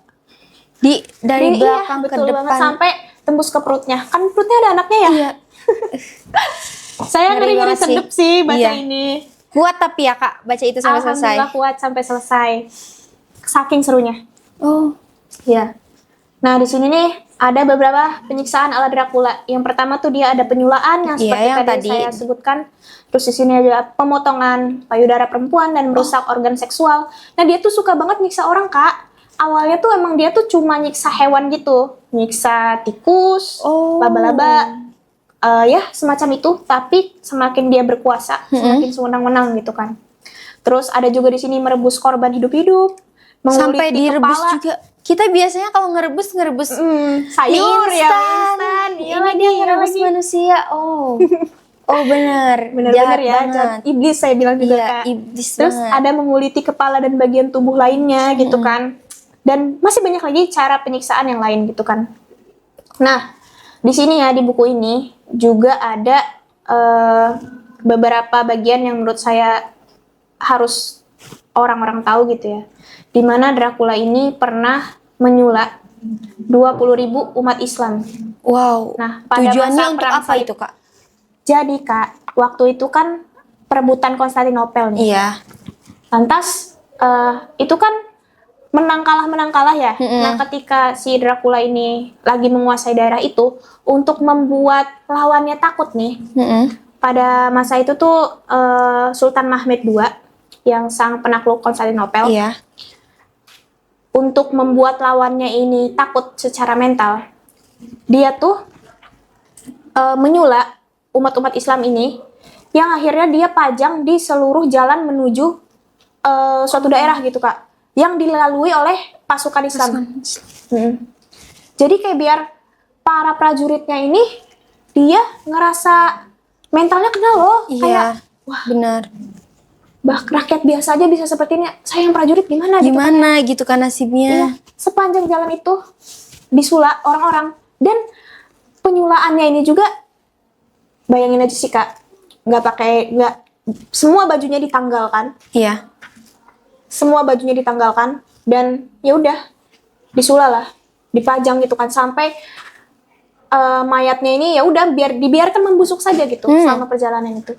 [SPEAKER 2] Dari belakang ke depan
[SPEAKER 1] banget, sampai tembus ke perutnya. Kan perutnya ada anaknya ya.
[SPEAKER 2] Iya.
[SPEAKER 1] Saya ngeri-ngeri sedep sih baca ini.
[SPEAKER 2] Kuat tapi ya Kak, baca itu sampai selesai.
[SPEAKER 1] Alhamdulillah kuat sampai selesai. Saking serunya.
[SPEAKER 2] Oh,
[SPEAKER 1] iya. Nah, di sini nih ada beberapa penyiksaan ala Dracula. Yang pertama tuh dia ada penyulaan yang seperti
[SPEAKER 2] yang
[SPEAKER 1] tadi saya sebutkan. Terus di sini ada pemotongan payudara perempuan dan merusak organ seksual. Nah, dia tuh suka banget nyiksa orang, Kak. Awalnya tuh emang dia tuh cuma nyiksa hewan gitu. Nyiksa tikus, laba-laba, ya semacam itu. Tapi semakin dia berkuasa, semakin sewenang-wenang gitu kan. Terus ada juga di sini merebus korban hidup-hidup.
[SPEAKER 2] Sampai direbus kepala. Juga. Kita biasanya kalau ngerebus
[SPEAKER 1] sayur ya, instan.
[SPEAKER 2] Ini dia ngerebus manusia. Oh benar
[SPEAKER 1] ya, jahat. Iblis saya bilang juga, Kak.
[SPEAKER 2] Iblis.
[SPEAKER 1] Terus ada menguliti kepala dan bagian tubuh lainnya gitu kan. Dan masih banyak lagi cara penyiksaan yang lain gitu kan. Nah, di sini ya di buku ini juga ada beberapa bagian yang menurut saya harus orang-orang tahu gitu ya. Di mana Dracula ini pernah menyulap 20.000 umat Islam.
[SPEAKER 2] Wow.
[SPEAKER 1] Nah, pada
[SPEAKER 2] tujuannya
[SPEAKER 1] masa
[SPEAKER 2] untuk
[SPEAKER 1] perang
[SPEAKER 2] apa
[SPEAKER 1] salib
[SPEAKER 2] itu, Kak?
[SPEAKER 1] Jadi, Kak, waktu itu kan perebutan Konstantinopel nih.
[SPEAKER 2] Iya.
[SPEAKER 1] Lantas itu kan menang kalah ya. Nah, ketika si Dracula ini lagi menguasai daerah itu, untuk membuat lawannya takut nih. Pada masa itu tuh Sultan Mehmed II yang sang penakluk Konstantinopel.
[SPEAKER 2] Iya.
[SPEAKER 1] Untuk membuat lawannya ini takut secara mental, dia tuh menyulap umat-umat Islam ini, yang akhirnya dia pajang di seluruh jalan menuju suatu daerah gitu, Kak, yang dilalui oleh pasukan Islam. Jadi kayak biar para prajuritnya ini dia ngerasa mentalnya kena loh.
[SPEAKER 2] Iya.
[SPEAKER 1] Kayak, wah
[SPEAKER 2] benar.
[SPEAKER 1] Rakyat biasa aja bisa seperti ini. Saya yang prajurit gimana
[SPEAKER 2] gitu kan nasibnya.
[SPEAKER 1] Iya. Sepanjang jalan itu disulap orang-orang, dan penyulaannya ini juga bayangin aja sih, Kak, nggak semua bajunya ditanggalkan.
[SPEAKER 2] Iya.
[SPEAKER 1] Semua bajunya ditanggalkan dan ya udah disulap lah, dipajang gitu kan, sampai mayatnya ini ya udah dibiarkan membusuk saja gitu selama perjalanan itu.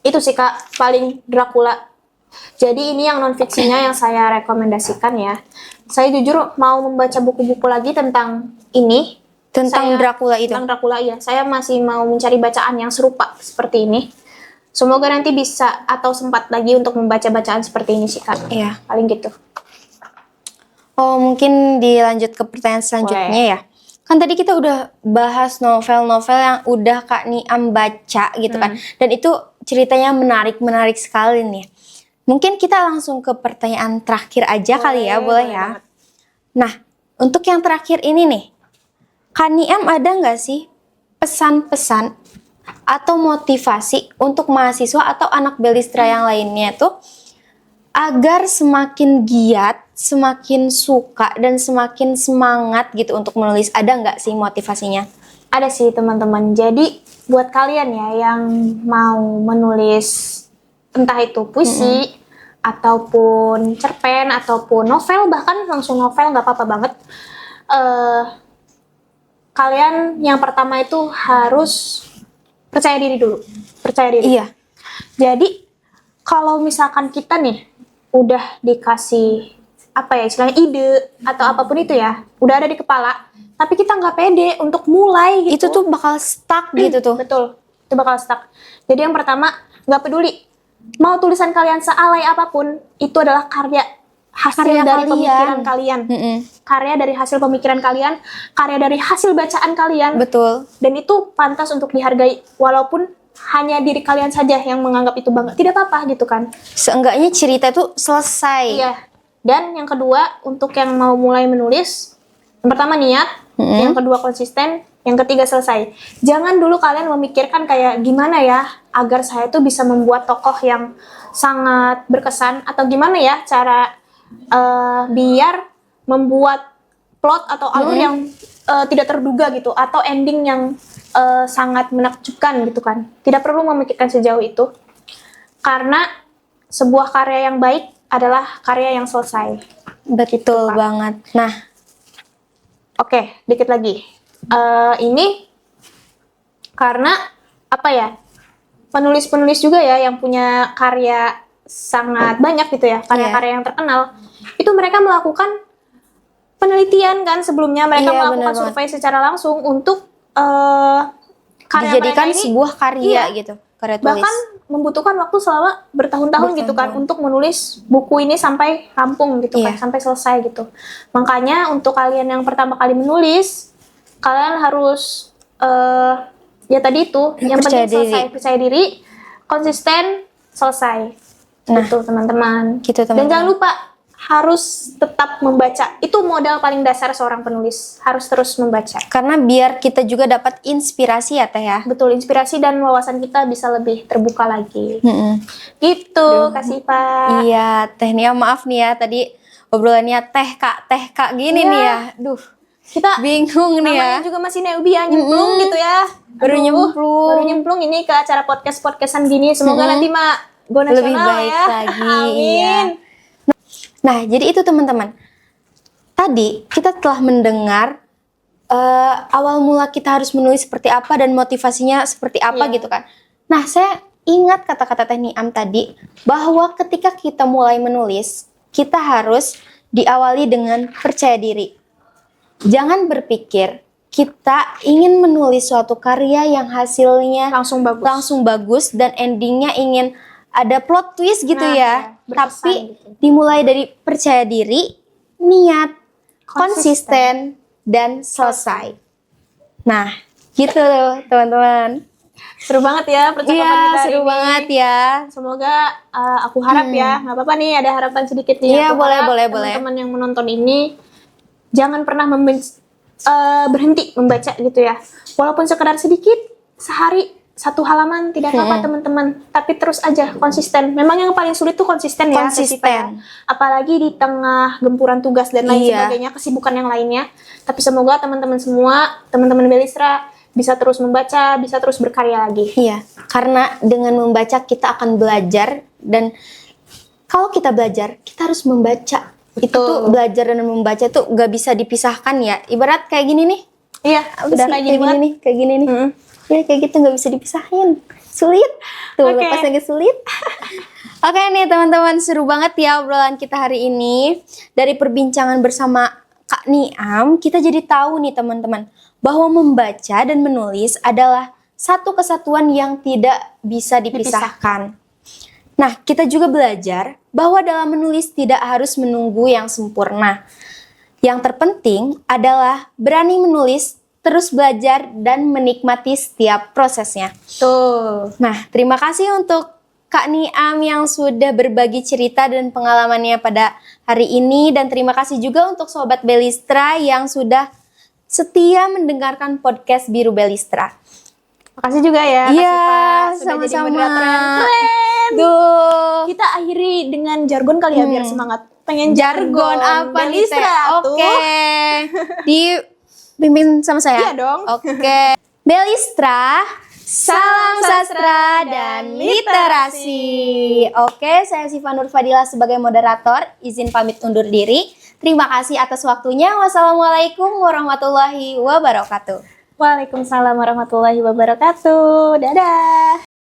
[SPEAKER 1] Itu sih, Kak, paling Dracula. Jadi ini yang non fiksinya yang saya rekomendasikan ya. Saya jujur mau membaca buku-buku lagi tentang ini.
[SPEAKER 2] Tentang Dracula itu?
[SPEAKER 1] Tentang Dracula, iya. Saya masih mau mencari bacaan yang serupa seperti ini. Semoga nanti bisa atau sempat lagi untuk membaca bacaan seperti ini sih, Kak.
[SPEAKER 2] Iya.
[SPEAKER 1] Paling gitu.
[SPEAKER 2] Oh, mungkin dilanjut ke pertanyaan selanjutnya ya. Kan tadi kita udah bahas novel-novel yang udah Kak Niam baca gitu kan. Dan itu ceritanya menarik sekali nih. Mungkin kita langsung ke pertanyaan terakhir aja kali ya, boleh ya?
[SPEAKER 1] Banget.
[SPEAKER 2] Nah, untuk yang terakhir ini nih, Kak Niam ada nggak sih pesan-pesan atau motivasi untuk mahasiswa atau anak Belistra yang lainnya tuh agar semakin giat, semakin suka, dan semakin semangat gitu untuk menulis? Ada nggak sih motivasinya?
[SPEAKER 1] Ada sih, teman-teman. Jadi buat kalian ya yang mau menulis entah itu puisi ataupun cerpen ataupun novel, bahkan langsung novel nggak apa-apa banget. kalian yang pertama itu harus percaya diri dulu. Percaya diri.
[SPEAKER 2] Iya.
[SPEAKER 1] Jadi kalau misalkan kita nih udah dikasih apa ya istilahnya ide atau apapun itu ya, udah ada di kepala, tapi kita nggak pede untuk mulai gitu.
[SPEAKER 2] Itu tuh bakal stuck gitu tuh.
[SPEAKER 1] Betul, itu bakal stuck. Jadi yang pertama, nggak peduli mau tulisan kalian sealai apapun, itu adalah hasil
[SPEAKER 2] Karya
[SPEAKER 1] dari
[SPEAKER 2] kalian.
[SPEAKER 1] pemikiran kalian. Karya dari hasil pemikiran kalian, karya dari hasil bacaan kalian.
[SPEAKER 2] Betul.
[SPEAKER 1] Dan itu pantas untuk dihargai, walaupun hanya diri kalian saja yang menganggap itu bangga. Tidak apa-apa gitu kan.
[SPEAKER 2] Seenggaknya cerita itu selesai.
[SPEAKER 1] Iya. Dan yang kedua, untuk yang mau mulai menulis, yang pertama niat, yang kedua konsisten, yang ketiga selesai. Jangan dulu kalian memikirkan kayak gimana ya agar saya tuh bisa membuat tokoh yang sangat berkesan, atau gimana ya cara biar membuat plot atau alur yang tidak terduga gitu, atau ending yang sangat menakjubkan gitu kan. Tidak perlu memikirkan sejauh itu, karena sebuah karya yang baik adalah karya yang selesai.
[SPEAKER 2] Betul
[SPEAKER 1] Kak.
[SPEAKER 2] banget. Nah,
[SPEAKER 1] Oke, dikit lagi. Ini karena apa ya? Penulis-penulis juga ya yang punya karya sangat banyak gitu ya, karya-karya yang terkenal. Itu mereka melakukan penelitian kan sebelumnya, mereka
[SPEAKER 2] Iya,
[SPEAKER 1] melakukan
[SPEAKER 2] benar
[SPEAKER 1] survei secara langsung untuk karya
[SPEAKER 2] dijadikan
[SPEAKER 1] mereka ini,
[SPEAKER 2] sebuah karya
[SPEAKER 1] iya,
[SPEAKER 2] gitu, karya tulis.
[SPEAKER 1] bahkan membutuhkan waktu selama bertahun-tahun gitu kan untuk menulis buku ini sampai rampung gitu kan,
[SPEAKER 2] Iya.
[SPEAKER 1] sampai selesai gitu. Makanya untuk kalian yang pertama kali menulis, kalian harus ya tadi itu, yang
[SPEAKER 2] Percaya
[SPEAKER 1] penting selesai,
[SPEAKER 2] diri.
[SPEAKER 1] percaya diri, konsisten, selesai.
[SPEAKER 2] Nah,
[SPEAKER 1] Gitu teman-teman.
[SPEAKER 2] gitu,
[SPEAKER 1] Dan
[SPEAKER 2] teman-teman.
[SPEAKER 1] jangan lupa harus tetap membaca. Itu modal paling dasar seorang penulis, harus terus membaca.
[SPEAKER 2] Karena biar kita juga dapat inspirasi ya Teh ya.
[SPEAKER 1] Betul, inspirasi dan wawasan kita bisa lebih terbuka lagi.
[SPEAKER 2] Mm-mm.
[SPEAKER 1] Gitu, Kak Siva.
[SPEAKER 2] Iya, Teh Nia maaf nih ya tadi obrolannya teh kak gini
[SPEAKER 1] Iya.
[SPEAKER 2] nih ya. Duh,
[SPEAKER 1] Kita
[SPEAKER 2] bingung nih ya.
[SPEAKER 1] namanya juga masih newbie ya, nyemplung gitu ya.
[SPEAKER 2] Baru
[SPEAKER 1] Aduh,
[SPEAKER 2] nyemplung.
[SPEAKER 1] Baru nyemplung ini ke acara podcastan gini. Semoga nanti go nasional
[SPEAKER 2] Lebih baik
[SPEAKER 1] ya.
[SPEAKER 2] lagi,
[SPEAKER 1] Amin.
[SPEAKER 2] iya. Nah, jadi itu teman-teman. Tadi kita telah mendengar awal mula kita harus menulis seperti apa dan motivasinya seperti apa
[SPEAKER 1] Iya.
[SPEAKER 2] gitu kan. Nah, saya ingat kata-kata Teh Niam tadi bahwa ketika kita mulai menulis, kita harus diawali dengan percaya diri. Jangan berpikir kita ingin menulis suatu karya yang hasilnya
[SPEAKER 1] Langsung bagus.
[SPEAKER 2] dan endingnya ingin ada plot twist gitu
[SPEAKER 1] Nah,
[SPEAKER 2] ya.
[SPEAKER 1] ya, berkesan
[SPEAKER 2] Tapi
[SPEAKER 1] gitu.
[SPEAKER 2] dimulai dari percaya diri, niat, konsisten, dan selesai. Nah, gitu teman-teman.
[SPEAKER 1] Seru banget ya percakapan
[SPEAKER 2] Iya,
[SPEAKER 1] kita hari
[SPEAKER 2] seru
[SPEAKER 1] ini.
[SPEAKER 2] banget ya.
[SPEAKER 1] Semoga aku harap ya, nggak apa-apa nih ada harapan sedikit nih.
[SPEAKER 2] Iya,
[SPEAKER 1] Aku
[SPEAKER 2] boleh,
[SPEAKER 1] harap
[SPEAKER 2] boleh.
[SPEAKER 1] Teman-teman yang menonton ini jangan pernah berhenti membaca gitu ya. Walaupun sekedar sedikit, sehari 1 halaman tidak apa-apa teman-teman. Tapi terus aja konsisten. Memang yang paling sulit tuh konsisten ya.
[SPEAKER 2] Konsisten.
[SPEAKER 1] Teh Siva ya. Apalagi di tengah gempuran tugas dan lain
[SPEAKER 2] Iya.
[SPEAKER 1] sebagainya, kesibukan yang lainnya. Tapi semoga teman-teman semua, teman-teman Belistra bisa terus membaca, bisa terus berkarya lagi.
[SPEAKER 2] Iya, karena dengan membaca kita akan belajar dan kalau kita belajar, kita harus membaca. Itu tuh belajar dan membaca tuh gak bisa dipisahkan ya. Ibarat kayak gini nih.
[SPEAKER 1] Iya, udah
[SPEAKER 2] Kayak
[SPEAKER 1] kayak
[SPEAKER 2] gini
[SPEAKER 1] banget.
[SPEAKER 2] nih, kayak gini nih. Ya kayak gitu nggak bisa dipisahin. Sulit. Tuh,
[SPEAKER 1] Oke.
[SPEAKER 2] lepas lagi sulit. Oke nih teman-teman, seru banget ya obrolan kita hari ini. Dari perbincangan bersama Kak Niam, kita jadi tahu nih teman-teman, bahwa membaca dan menulis adalah satu kesatuan yang tidak bisa dipisahkan. Nah, kita juga belajar bahwa dalam menulis tidak harus menunggu yang sempurna. Yang terpenting adalah berani menulis, terus belajar, dan menikmati setiap prosesnya.
[SPEAKER 1] Tuh.
[SPEAKER 2] Nah, terima kasih untuk Kak Niam yang sudah berbagi cerita dan pengalamannya pada hari ini. Dan terima kasih juga untuk Sobat Belistra yang sudah setia mendengarkan podcast Biru Belistra.
[SPEAKER 1] Makasih juga ya Kak
[SPEAKER 2] Iya,
[SPEAKER 1] Siva, sudah jadi
[SPEAKER 2] sama-sama.
[SPEAKER 1] moderator yang keren.
[SPEAKER 2] Duh,
[SPEAKER 1] Kita akhiri dengan jargon kali ya biar semangat. Pengen
[SPEAKER 2] jargon apa nih Teh?
[SPEAKER 1] Belistra tuh.
[SPEAKER 2] Oke, dipimpin sama saya?
[SPEAKER 1] Iya dong.
[SPEAKER 2] Oke. Belistra, salam sastra dan literasi. Oke, saya Siva Nur Fadila sebagai moderator, izin pamit undur diri. Terima kasih atas waktunya. Wassalamualaikum warahmatullahi wabarakatuh.
[SPEAKER 1] Waalaikumsalam warahmatullahi wabarakatuh. Dadah.